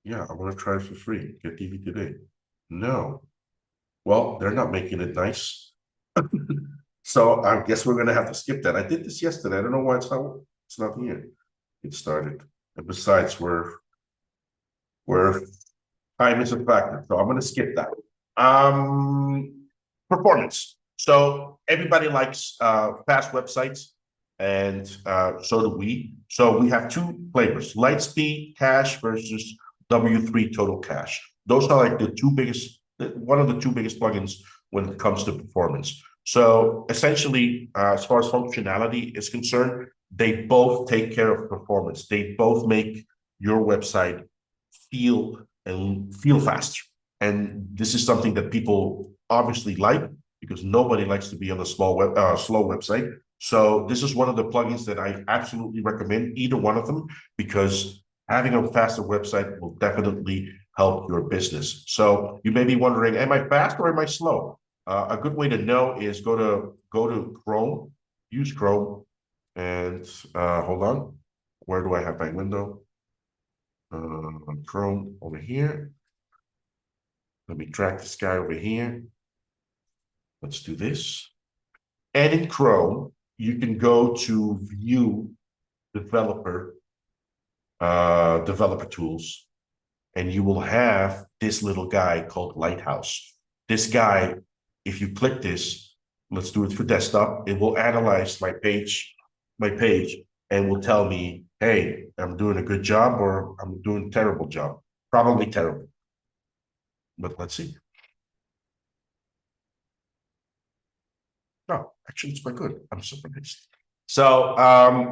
Yeah, I want to try it for free. Get Divi today. No. Well, they're not making it nice. So I guess we're gonna have to skip that. I did this yesterday. I don't know why it's not here. It started. And besides, we're time is a factor. So I'm gonna skip that. Performance. So everybody likes fast websites, and so do we. So we have two flavors: Lightspeed Cache versus W3 Total Cache. Those are like the two biggest, one of the two biggest plugins when it comes to performance. So essentially, as far as functionality is concerned, they both take care of performance. They both make your website feel faster. And this is something that people obviously like, because nobody likes to be on a slow website. So this is one of the plugins that I absolutely recommend, either one of them, because having a faster website will definitely help your business. So you may be wondering, am I fast or am I slow? A good way to know is go to Chrome, use Chrome, and hold on. Where do I have my window? Chrome over here. Let me drag this guy over here. Let's do this. And in Chrome, you can go to View Developer Tools, and you will have this little guy called Lighthouse. This guy, if you click this, let's do it for desktop, it will analyze my page, and will tell me, hey, I'm doing a good job or I'm doing a terrible job. Probably terrible. But let's see. No, actually, it's quite good. I'm surprised. So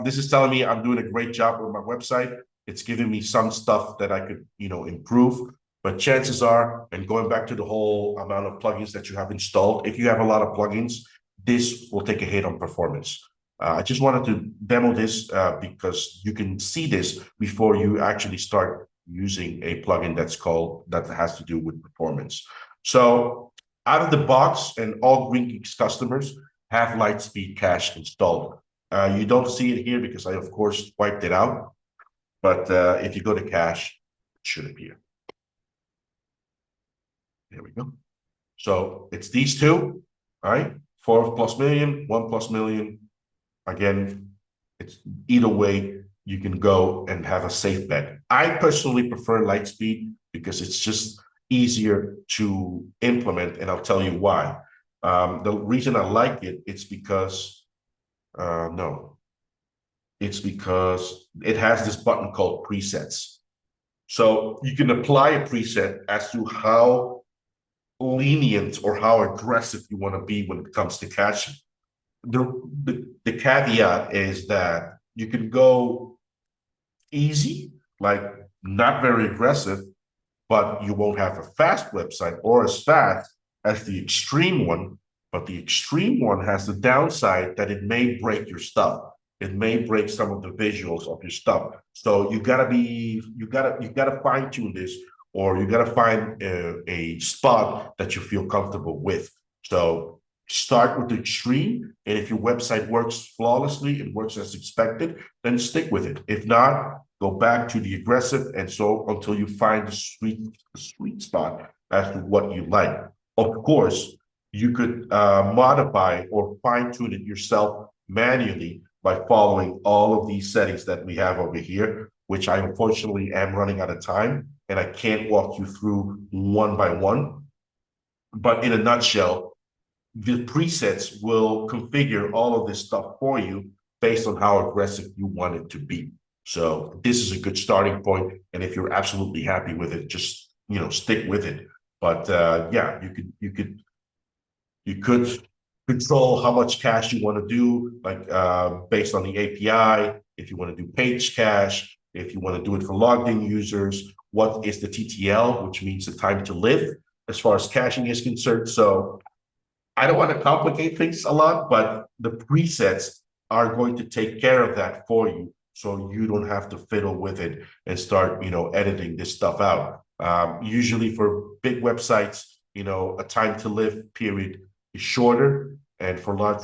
this is telling me I'm doing a great job with my website. It's giving me some stuff that I could, improve. But chances are, and going back to the whole amount of plugins that you have installed, if you have a lot of plugins, this will take a hit on performance. I just wanted to demo this because you can see this before you actually start using a plugin that has to do with performance. So out of the box, and all GreenGeeks customers have Lightspeed Cache installed. You don't see it here because I, of course, wiped it out. But if you go to Cache, it should appear. There we go. So it's these two, right? 4+ million, 1+ million. Again, it's either way, you can go and have a safe bet. I personally prefer Lightspeed because it's just easier to implement, and I'll tell you why. The reason I like it, it's because it's because it has this button called presets. So you can apply a preset as to how lenient or how aggressive you want to be when it comes to caching. The caveat is that you can go easy, like not very aggressive, but you won't have a fast website or as fast as the extreme one. But the extreme one has the downside that it may break your stuff. It may break some of the visuals of your stuff. So you gotta fine tune this, or you gotta find a spot that you feel comfortable with. So start with the extreme, and if your website works flawlessly, it works as expected, then stick with it. If not, go back to the aggressive, and so until you find the sweet spot as to what you like. Of course, you could modify or fine tune it yourself manually by following all of these settings that we have over here, which I unfortunately am running out of time, and I can't walk you through one by one. But in a nutshell, the presets will configure all of this stuff for you based on how aggressive you want it to be. So this is a good starting point, and if you're absolutely happy with it, just stick with it. But yeah, you could control how much cache you want to do, like based on the API, if you want to do page cache, if you want to do it for logged in users, what is the TTL, which means the time to live as far as caching is concerned. So I don't want to complicate things a lot, but the presets are going to take care of that for you. So you don't have to fiddle with it and start, editing this stuff out. Usually for big websites, a time to live period is shorter. And for large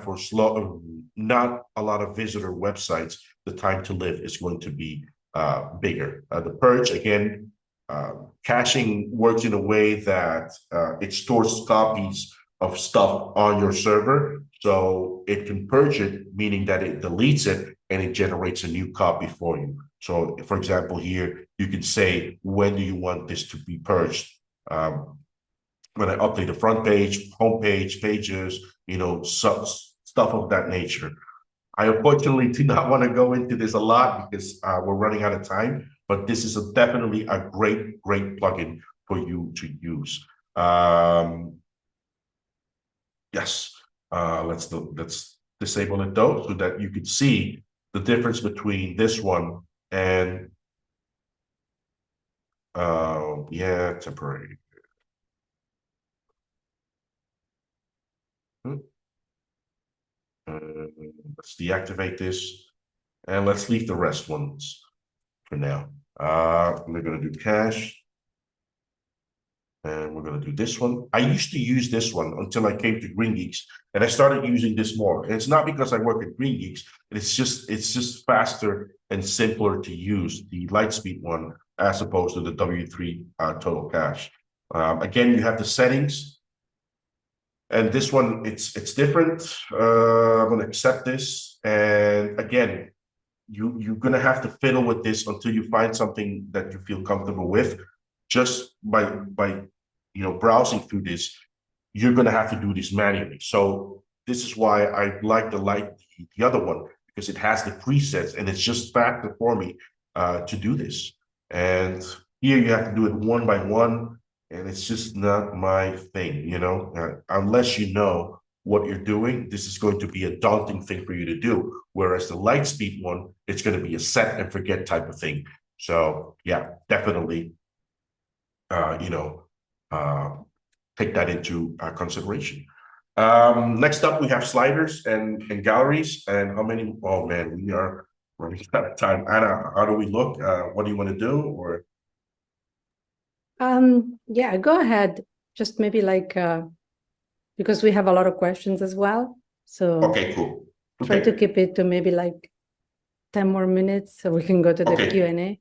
for slow, not a lot of visitor websites, the time to live is going to be bigger. The purge, again, caching works in a way that it stores copies of stuff on your server. So it can purge it, meaning that it deletes it and it generates a new copy for you. So for example, here, you can say, when do you want this to be purged? When I update the front page, homepage, pages, stuff of that nature. I unfortunately do not want to go into this a lot because we're running out of time, but this is definitely a great plugin for you to use. Yes, let's disable it though, so that you could see the difference between this one and temporary. Let's deactivate this and let's leave the rest ones for now. We're going to do cache. And we're going to do this one. I used to use this one until I came to GreenGeeks, and I started using this more. And it's not because I work at GreenGeeks. It's just faster and simpler to use, the Lightspeed one, as opposed to the W3 total cache. Again, you have the settings. And this one, it's different. I'm going to accept this. And again, you're going to have to fiddle with this until you find something that you feel comfortable with. Just by browsing through this, you're going to have to do this manually. So this is why I like the other one, because it has the presets and it's just faster for me to do this. And here you have to do it one by one, and it's just not my thing, unless you know what you're doing. This is going to be a daunting thing for you to do. Whereas the Lightspeed one, it's going to be a set and forget type of thing. So yeah, definitely. Take that into consideration. Next up, we have sliders and galleries. And how many? Oh man, we are running out of time. Anna, how do we look? What do you want to do? Or yeah, go ahead. Just maybe because we have a lot of questions as well. So okay, cool. Try to keep it to maybe 10 more minutes so we can go to the Q&A.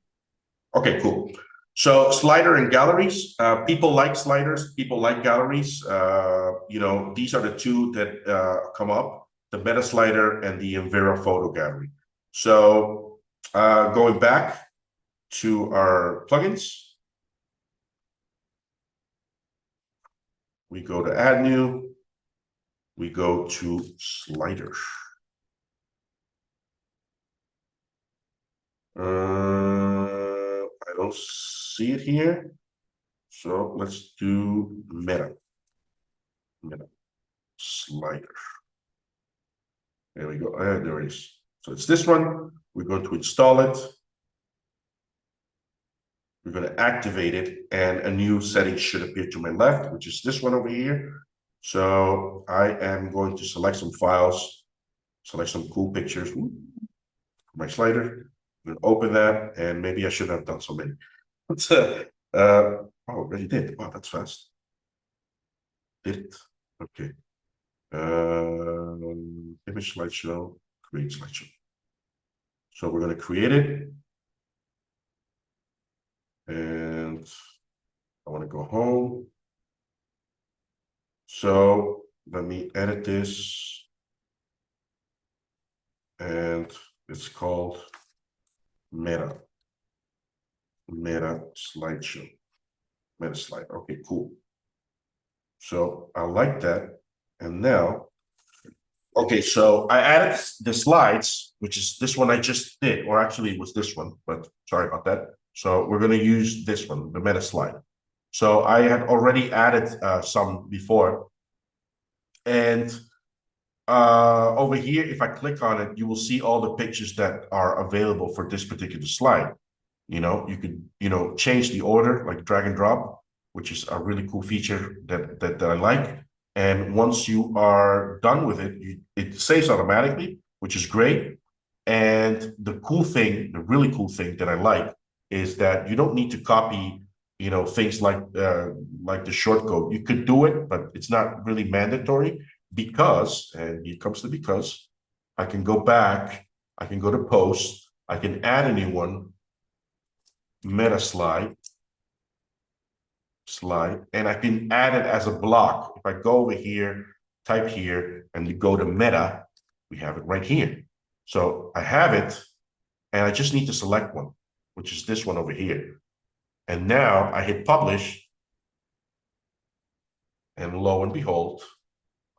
Okay, cool. So slider and galleries, people like sliders, people like galleries. These are the two that come up, the meta slider and the Envira photo gallery. So going back to our plugins, we go to add new, we go to sliders. I don't see it here. So let's do meta slider. There we go. There it is. So it's this one. We're going to install it. We're going to activate it, and a new setting should appear to my left, which is this one over here. So I am going to select some files, select some cool pictures. My slider. I'm going to open that, and maybe I shouldn't have done so many. Oh, already did. Wow, that's fast. Did it? Okay. Image slideshow, create slideshow. So we're going to create it. And I want to go home. So let me edit this. And it's called meta slideshow. Meta slide. Okay, cool. So I like that. And now, okay, so I added the slides, which is this one I just did, or actually it was this one, but sorry about that. So we're going to use this one, the meta slide. So I had already added some before. And over here, if I click on it, you will see all the pictures that are available for this particular slide. You could, change the order, like drag and drop, which is a really cool feature that I like. And once you are done with it, it saves automatically, which is great. And the really cool thing that I like is that you don't need to copy, things like the shortcode. You could do it, but it's not really mandatory because, and here comes the because, I can go back, I can go to post, I can add a new one, meta slide, and I can add it as a block. If I go over here, type here, and you go to meta, we have it right here. So I have it, and I just need to select one, which is this one over here. And now I hit publish, and lo and behold,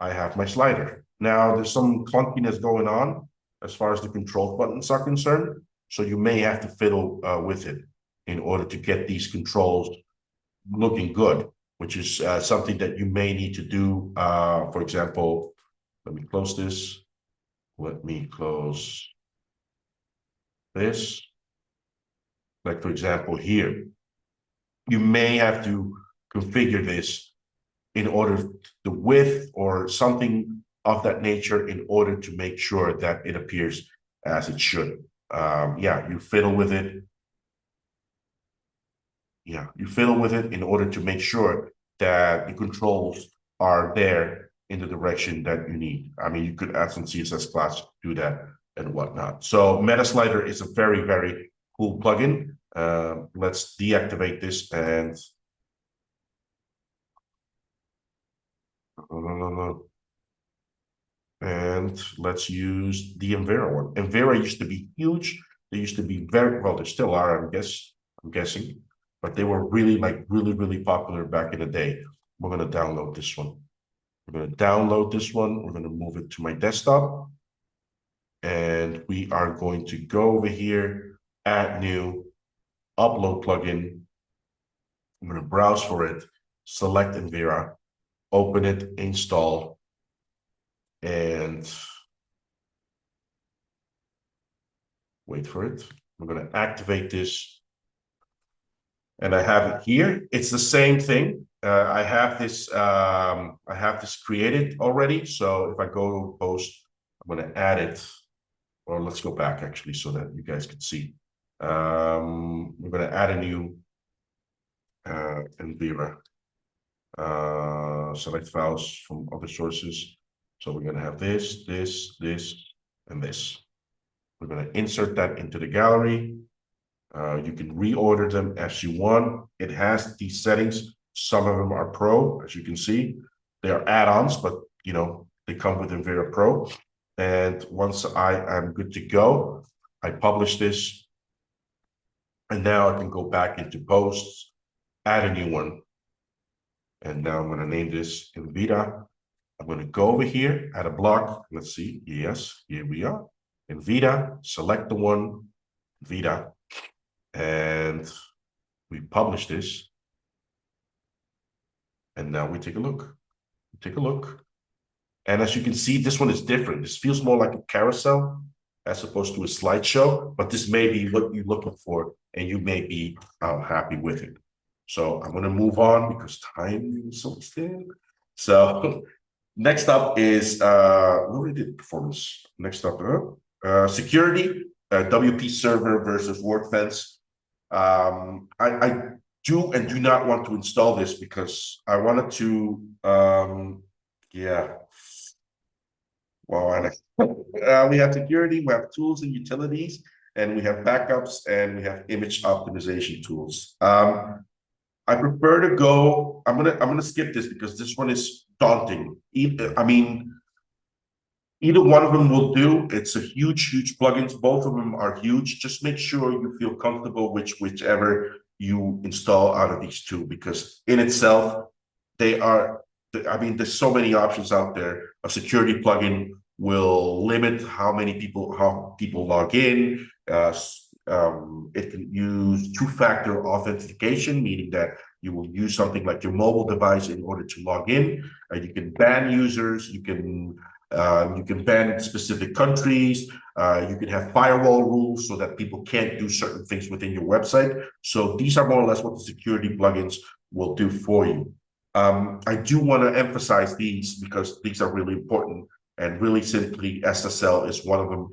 I have my slider. Now there's some clunkiness going on as far as the control buttons are concerned. So you may have to fiddle with it in order to get these controls looking good, which is something that you may need to do. For example, let me close this. Let me close this. Like, for example, here, you may have to configure this in order the width or something of that nature in order to make sure that it appears as it should. Yeah, you fiddle with it. Yeah, you fiddle with it in order to make sure that the controls are there in the direction that you need. I mean, you could add some CSS class to do that and whatnot. So Meta Slider is a very, very cool plugin. Let's deactivate this and let's use the Envera one. Envera used to be huge. They used to be very, well, they still are, I'm guessing, but they were really, really popular back in the day. We're going to download this one. We're going to download this one. We're going to move it to my desktop. And we are going to go over here, add new, upload plugin. I'm going to browse for it, select Envera, open it, install, and wait for it. We're going to activate this. And I have it here. It's the same thing. I have this created already. So if I go to post, I'm going to add it. Or let's go back actually so that you guys can see. We're going to add a new Envera. Select files from other sources. So we're going to have this, and this. We're going to insert that into the gallery. You can reorder them as you want. It has these settings. Some of them are pro, as you can see. They are add-ons, but they come with Envera Pro. And once I am good to go, I publish this. And now I can go back into posts, add a new one. And now I'm going to name this Envera. I'm going to go over here, add a block. Let's see. Yes, here we are. Envera, select the one, Envera. And we publish this. And now we take a look. And as you can see, this one is different. This feels more like a carousel as opposed to a slideshow, but this may be what you're looking for and you may be happy with it. So I'm going to move on because time is so thin. So next up is, we already did performance. Next up, security, WP server versus WordFence. I do and do not want to install this because I wanted to, yeah. Well, we have security, we have tools and utilities, and we have backups, and we have image optimization tools. I prefer to go. I'm gonna skip this because this one is daunting. I mean, either one of them will do. It's a huge plugins. Both of them are huge. Just make sure you feel comfortable whichever you install out of these two, because in itself, they are. I mean, there's so many options out there. A security plugin will limit how people log in. it can use two-factor authentication, meaning that you will use something like your mobile device in order to log in. You can ban users. You can ban specific countries. You can have firewall rules so that people can't do certain things within your website. So these are more or less what the security plugins will do for you. I do want to emphasize these because these are really important, and really simply SSL is one of them.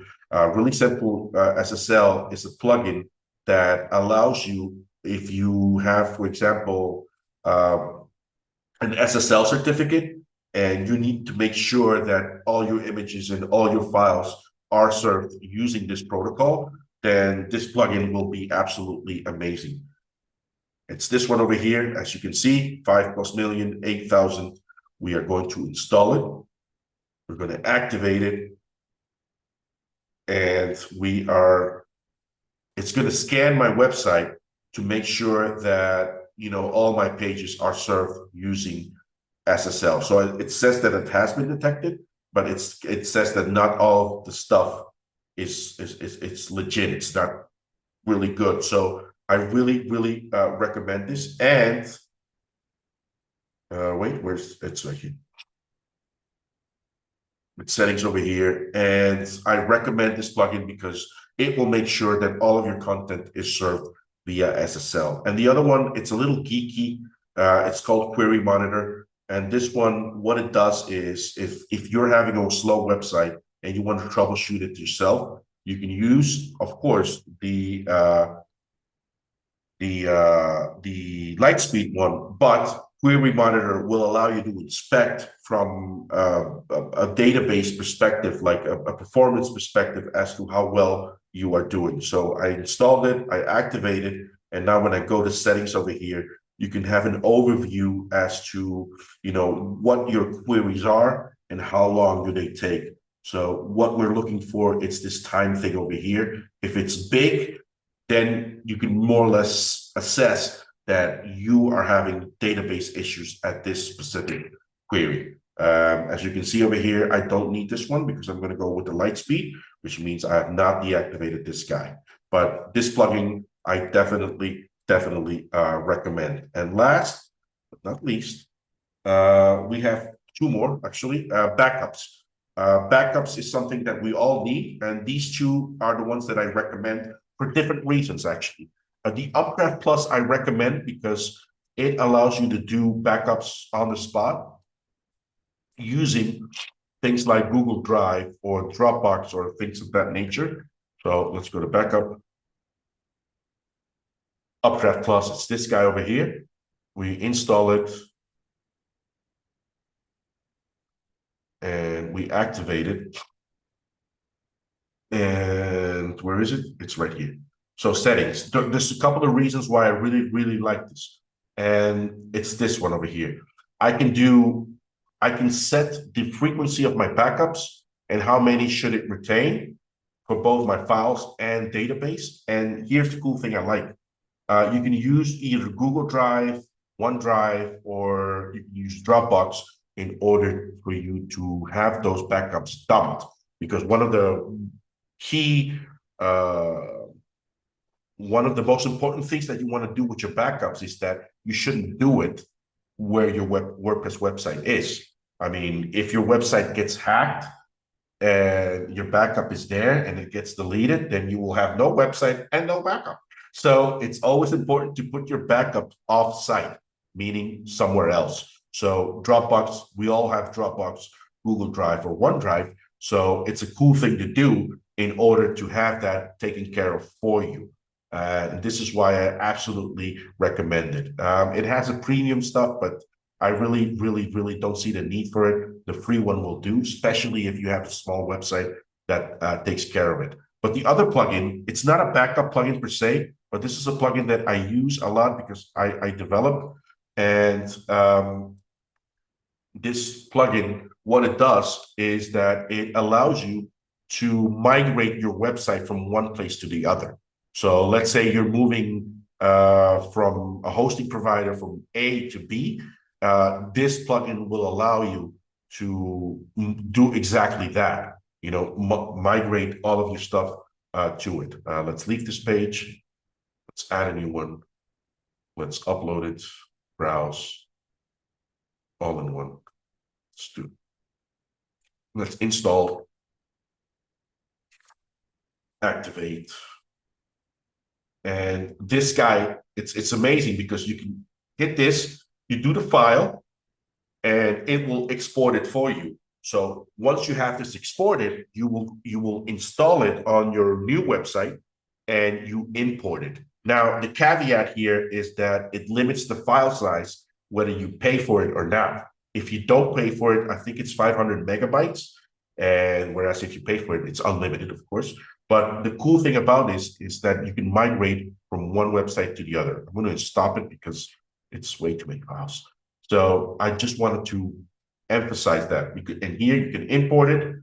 Really simple SSL is a plugin that allows you, if you have, for example, an SSL certificate, and you need to make sure that all your images and all your files are served using this protocol, then this plugin will be absolutely amazing. It's this one over here. As you can see, 5+ million, 8,000. We are going to install it. We're going to activate it. And it's going to scan my website to make sure that, all my pages are served using SSL. So it says that it has been detected, but it says that not all the stuff is legit. It's not really good. So I really recommend this. And wait, it's right here. It's settings over here, and I recommend this plugin because it will make sure that all of your content is served via SSL. And the other one, it's a little geeky. It's called Query Monitor. And this one, what it does is, if you're having a slow website and you want to troubleshoot it yourself, you can use, of course, the Lightspeed one, but Query Monitor will allow you to inspect from a database perspective, like a performance perspective, as to how well you are doing. So I installed it, I activated, and now when I go to settings over here, you can have an overview as to, what your queries are and how long do they take. So what we're looking for, it's this time thing over here. If it's big, then you can more or less assess that you are having database issues at this specific query. As you can see over here, I don't need this one because I'm going to go with the Lightspeed, which means I have not deactivated this guy. But this plugin, I definitely recommend. And last but not least, we have two more, actually, backups. Backups is something that we all need, and these two are the ones that I recommend for different reasons, actually. The Updraft Plus I recommend because it allows you to do backups on the spot using things like Google Drive or Dropbox or things of that nature. So let's go to backup. Updraft Plus, it's this guy over here. We install it and we activate it. And where is it? It's right here. So settings. There's a couple of reasons why I really like this. And it's this one over here. I can set the frequency of my backups and how many should it retain for both my files and database. And here's the cool thing I like. You can use either Google Drive, OneDrive, or you can use Dropbox in order for you to have those backups dumped. Because one of the key, one of the most important things that you want to do with your backups is that you shouldn't do it where your WordPress website is. I mean, if your website gets hacked and your backup is there and it gets deleted, then you will have no website and no backup. So it's always important to put your backup off-site, meaning somewhere else. So Dropbox, we all have Dropbox, Google Drive, or OneDrive. So it's a cool thing to do in order to have that taken care of for you. And this is why I absolutely recommend it. It has a premium stuff, but I really don't see the need for it. The free one will do, especially if you have a small website that takes care of it. But the other plugin, it's not a backup plugin per se, but this is a plugin that I use a lot because I develop. And this plugin, what it does is that it allows you to migrate your website from one place to the other. So let's say you're moving from a hosting provider from A to B. This plugin will allow you to do exactly that. Migrate all of your stuff to it. Let's leave this page. Let's add a new one. Let's upload it, browse, all in one. Let's do. Let's install, activate. And this guy, it's amazing because you can hit this, you do the file, and it will export it for you. So once you have this exported, you will install it on your new website and you import it. Now, the caveat here is that it limits the file size, whether you pay for it or not. If you don't pay for it, I think it's 500 megabytes. And whereas if you pay for it, it's unlimited, of course. But the cool thing about this is that you can migrate from one website to the other. I'm going to stop it because it's way too many files. So I just wanted to emphasize that. And here you can import it.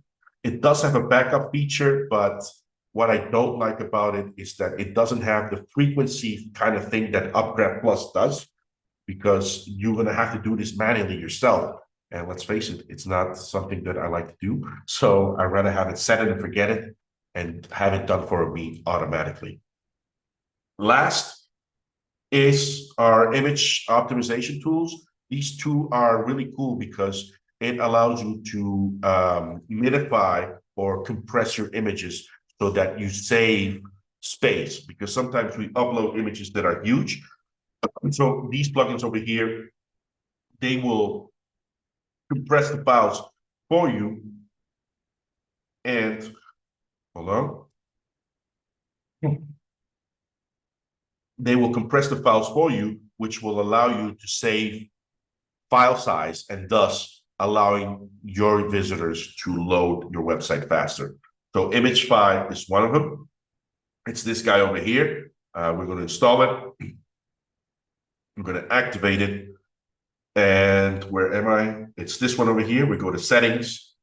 It does have a backup feature, but what I don't like about it is that it doesn't have the frequency kind of thing that Upgrade Plus does, because you're going to have to do this manually yourself. And let's face it, it's not something that I like to do. So I'd rather have it set it and forget it and have it done for me automatically. Last is our image optimization tools. These two are really cool because it allows you to minify or compress your images so that you save space, because sometimes we upload images that are huge. And so these plugins over here, they will compress the files for you. And hold on. They will compress the files for you, which will allow you to save file size and thus allowing your visitors to load your website faster. So image 5 is one of them. It's this guy over here. We're going to install it. I'm going to activate it. And where am I? It's this one over here. We go to settings.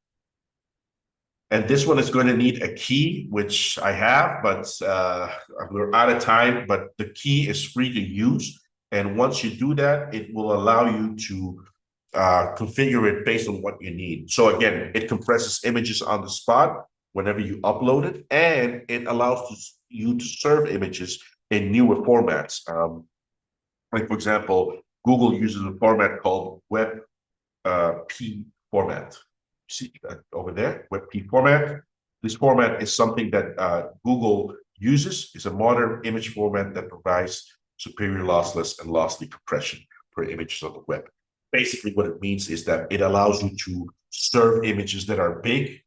And this one is going to need a key, which I have, but we're out of time. But the key is free to use. And once you do that, it will allow you to configure it based on what you need. So again, it compresses images on the spot whenever you upload it, and it allows you to serve images in newer formats. Like, for example, Google uses a format called WebP format. See that over there, WebP format. This format is something that Google uses. It's a modern image format that provides superior lossless and lossy compression for images on the web. Basically, what it means is that it allows you to serve images that are big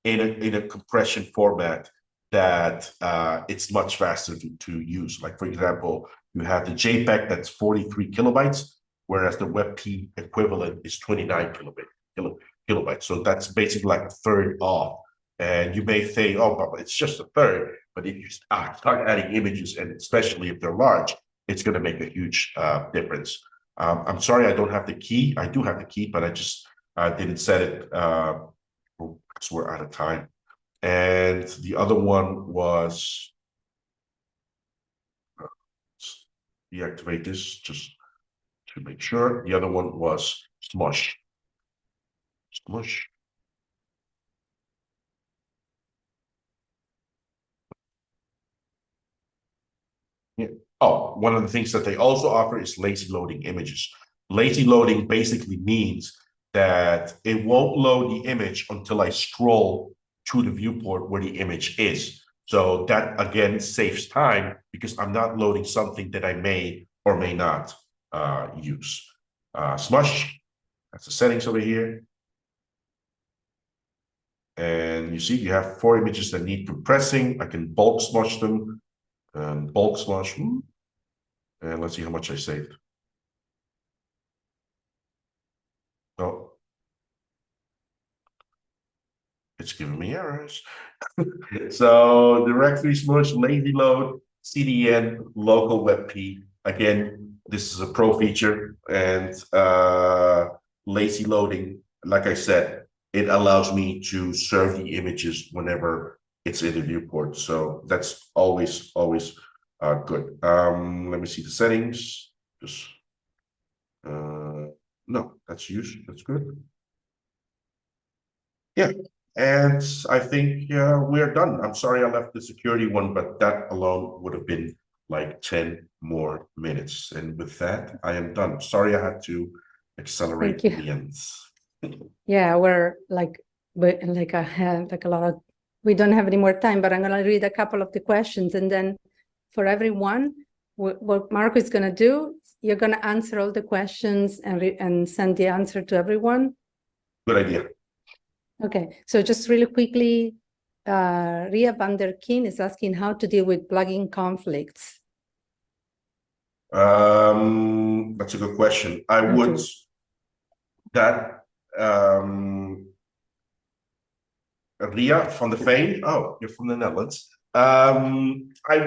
in a compression format that it's much faster to use. Like, for example, you have the JPEG that's 43 kilobytes, whereas the WebP equivalent is 29 kilobytes. So that's basically like a third off. And you may think, oh, but it's just a third. But if you start adding images, and especially if they're large, it's going to make a huge difference. I'm sorry, I don't have the key. I do have the key, but I just didn't set it because we're out of time. And the other one was, deactivate this just to make sure. The other one was Smush. Smush. Yeah. Oh, one of the things that they also offer is lazy loading images. Lazy loading basically means that it won't load the image until I scroll to the viewport where the image is. So that, again, saves time because I'm not loading something that I may or may not use. Smush, that's the settings over here. And you see, you have 4 images that need compressing. I can bulk smush them and bulk smush. And let's see how much I saved. Oh, it's giving me errors. So directory smush, lazy load, CDN, local WebP. Again, this is a pro feature, and lazy loading, like I said, it allows me to serve the images whenever it's in the viewport. So that's always good. Let me see the settings. Just no, that's used. That's good. Yeah, And I think we're done. I'm sorry I left the security one, but that alone would have been like 10 more minutes. And with that, I am done. Sorry I had to accelerate Thank you. the ends. Yeah, we're like, I have like a lot of, we don't have any more time, but I'm going to read a couple of the questions. And then for everyone, what Marco is going to do, you're going to answer all the questions and send the answer to everyone. Good idea. Okay, so just really quickly, Ria van der Kien is asking how to deal with plugin conflicts. That's a good question. I Me would too. that Ria van der Veen. Oh, you're from the Netherlands. I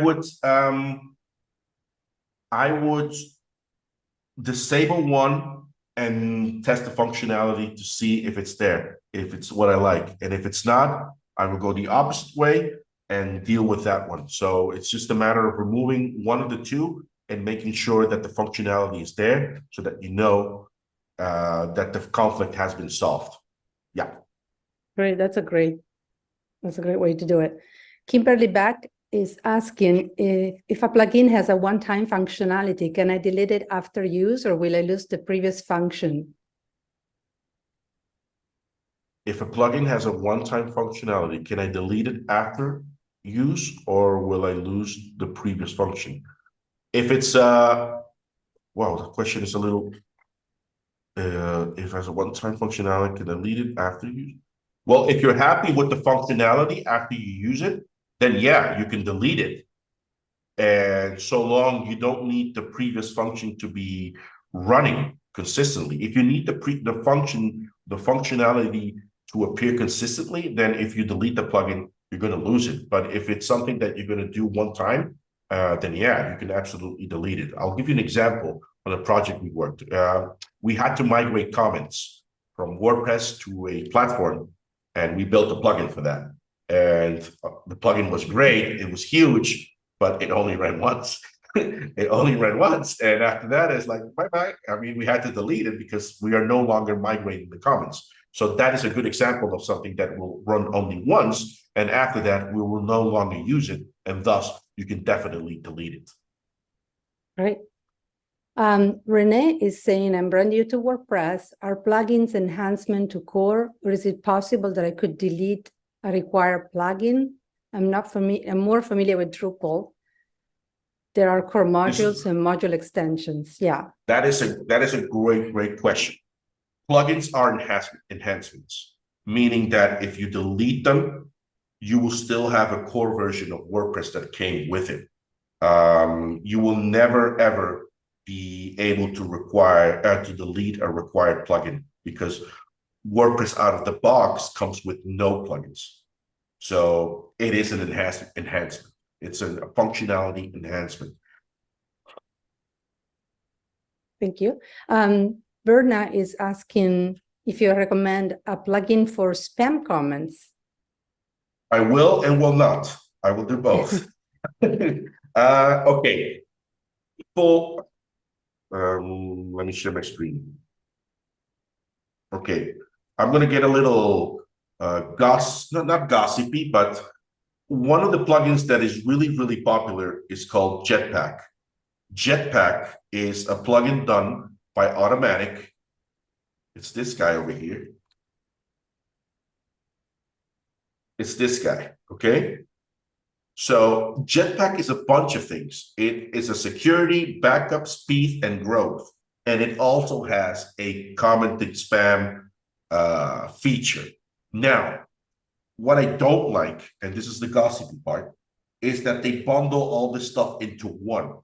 would disable one and test the functionality to see if it's there, if it's what I like. And if it's not, I will go the opposite way and deal with that one. So it's just a matter of removing one of the two and making sure that the functionality is there so that you know that the conflict has been solved. Yeah. Great, that's a great way to do it. Kimberly Back is asking if a plugin has a one-time functionality, can I delete it after use or will I lose the previous function? If a plugin has a one-time functionality, can I delete it after use or will I lose the previous function? If it's wow, the question is a little if it has a one-time functionality, can I delete it after use? Well, if you're happy with the functionality after you use it, then yeah, you can delete it. And so long you don't need the previous function to be running consistently. If you need the functionality to appear consistently, then if you delete the plugin, you're going to lose it. But if it's something that you're going to do one time, then yeah, you can absolutely delete it. I'll give you an example on a project we worked. We had to migrate comments from WordPress to a platform, and we built a plugin for that. And the plugin was great. It was huge, but it only ran once. It only ran once. And after that, it's like, bye-bye. I mean, we had to delete it because we are no longer migrating the comments. So that is a good example of something that will run only once. And after that, we will no longer use it. And thus, you can definitely delete it. Right. Renee is saying, I'm brand new to WordPress. Are plugins enhancement to core, or is it possible that I could delete a required plugin? I'm more familiar with Drupal. There are core modules and module extensions. Yeah. That is a great question. Plugins are enhancements, meaning that if you delete them, you will still have a core version of WordPress that came with it. You will never, ever be able to delete a required plugin because WordPress out of the box comes with no plugins. So it is an enhancement. It's a functionality enhancement. Thank you. Berna is asking if you recommend a plugin for spam comments. I will and will not. I will do both. Okay. People, let me share my screen. Okay. I'm going to get a little not gossipy, but one of the plugins that is really popular is called Jetpack. Jetpack is a plugin done by Automatic. It's this guy over here. It's this guy, okay? So Jetpack is a bunch of things. It is a security, backup, speed, and growth. And it also has a commented spam feature. Now, what I don't like, and this is the gossipy part, is that they bundle all this stuff into one.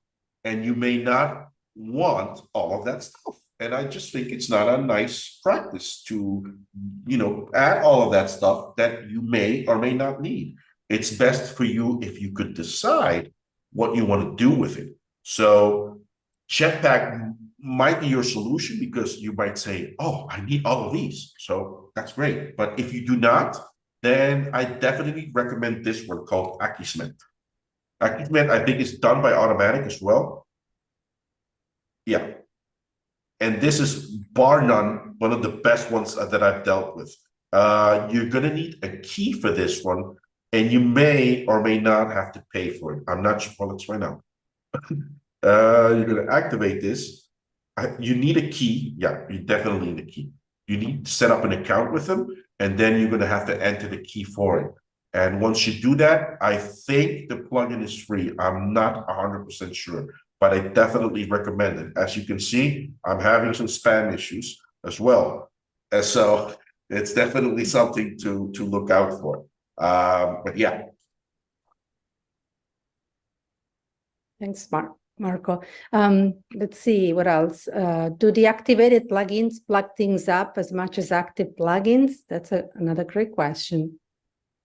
And you may not want all of that stuff. And I just think it's not a nice practice to, add all of that stuff that you may or may not need. It's best for you if you could decide what you want to do with it. So Jetpack might be your solution because you might say, oh, I need all of these. So that's great. But if you do not, then I definitely recommend this one called Akismet. Akismet, I think, is done by Automatic as well. Yeah. And this is bar none, one of the best ones that I've dealt with. You're going to need a key for this one, and you may or may not have to pay for it. I'm not sure. Well, let's find out. You're going to activate this. You need a key. Yeah, you definitely need a key. You need to set up an account with them, and then you're going to have to enter the key for it. And once you do that, I think the plugin is free. I'm not 100% sure, but I definitely recommend it. As you can see, I'm having some spam issues as well. And so it's definitely something to look out for. But yeah. Thanks, Marco. Let's see what else. Do deactivated plugins plug things up as much as active plugins? That's another great question.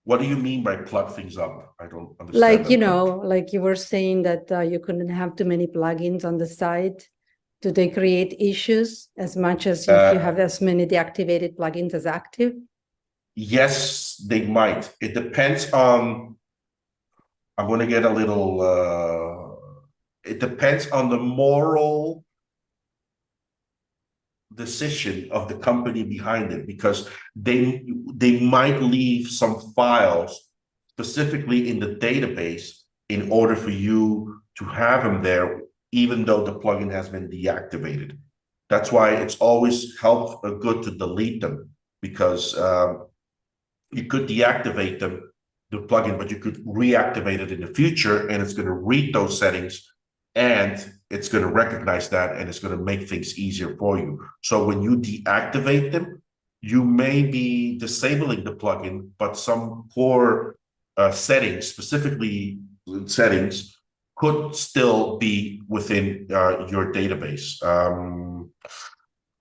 What do you mean by plug things up? I don't understand. Like, you know, like you were saying that you couldn't have too many plugins on the site. Do they create issues as much as if you have as many deactivated plugins as active? Yes, they might. It depends on, I'm going to get a little, it depends on the moral decision of the company behind it, because they might leave some files specifically in the database in order for you to have them there, even though the plugin has been deactivated. That's why it's always good to delete them, because you could deactivate them, the plugin, but you could reactivate it in the future, and it's going to read those settings, and it's going to recognize that, and it's going to make things easier for you. So when you deactivate them, you may be disabling the plugin, but some core settings, specifically settings, could still be within your database.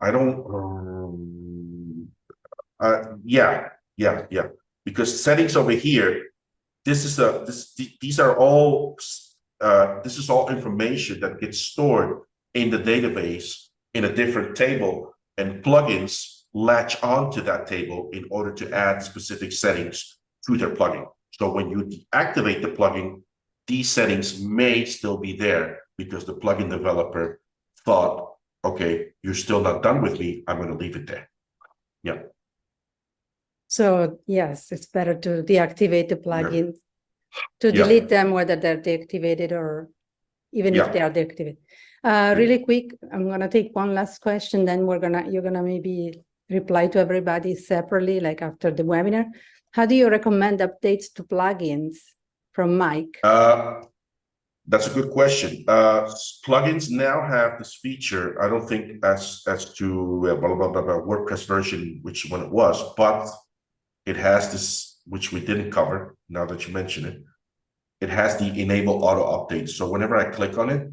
I don't. Yeah. Because settings over here, these are all. This is all information that gets stored in the database in a different table, and plugins latch onto that table in order to add specific settings to their plugin. So when you deactivate the plugin, these settings may still be there because the plugin developer thought, okay, you're still not done with me, I'm going to leave it there. Yeah. So yes, it's better to deactivate the plugins, to delete them, whether they're deactivated or even if they are deactivated. Really quick, I'm gonna take one last question, then you're gonna maybe reply to everybody separately, like after the webinar. How do you recommend updates to plugins from Mike? That's a good question. Plugins now have this feature. I don't think as to WordPress version, which one it was, but it has this, which we didn't cover. Now that you mention it, it has the enable auto updates. So whenever I click on it,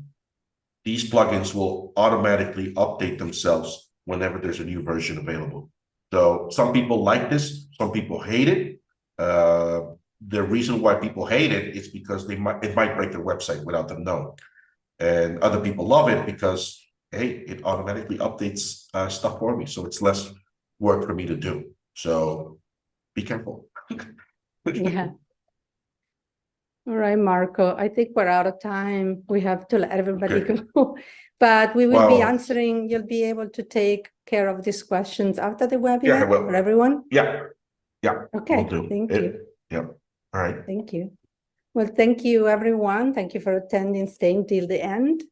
these plugins will automatically update themselves whenever there's a new version available. So some people like this, some people hate it. The reason why people hate it is because it might break their website without them knowing. And other people love it because, hey, it automatically updates stuff for me. So it's less work for me to do. So be careful. Yeah. All right, Marco, I think we're out of time. We have to let everybody go, but we will be answering. You'll be able to take care of these questions after the webinar for everyone. Yeah. Okay, thank you. Yeah. All right. Thank you. Well, thank you, everyone. Thank you for attending, staying till the end.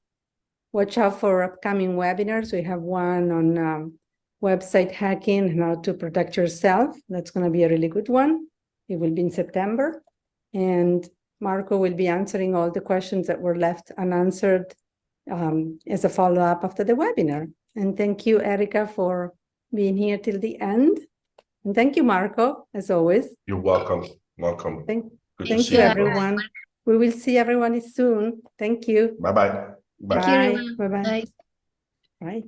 Watch out for upcoming webinars. We have one on website hacking and how to protect yourself. That's going to be a really good one. It will be in September. And Marco will be answering all the questions that were left unanswered as a follow-up after the webinar. And thank you, Erica, for being here till the end. And thank you, Marco, as always. You're welcome. Welcome. Thank you, everyone. We will see everyone soon. Thank you. Bye-bye. Bye. Bye-bye. Bye. Bye.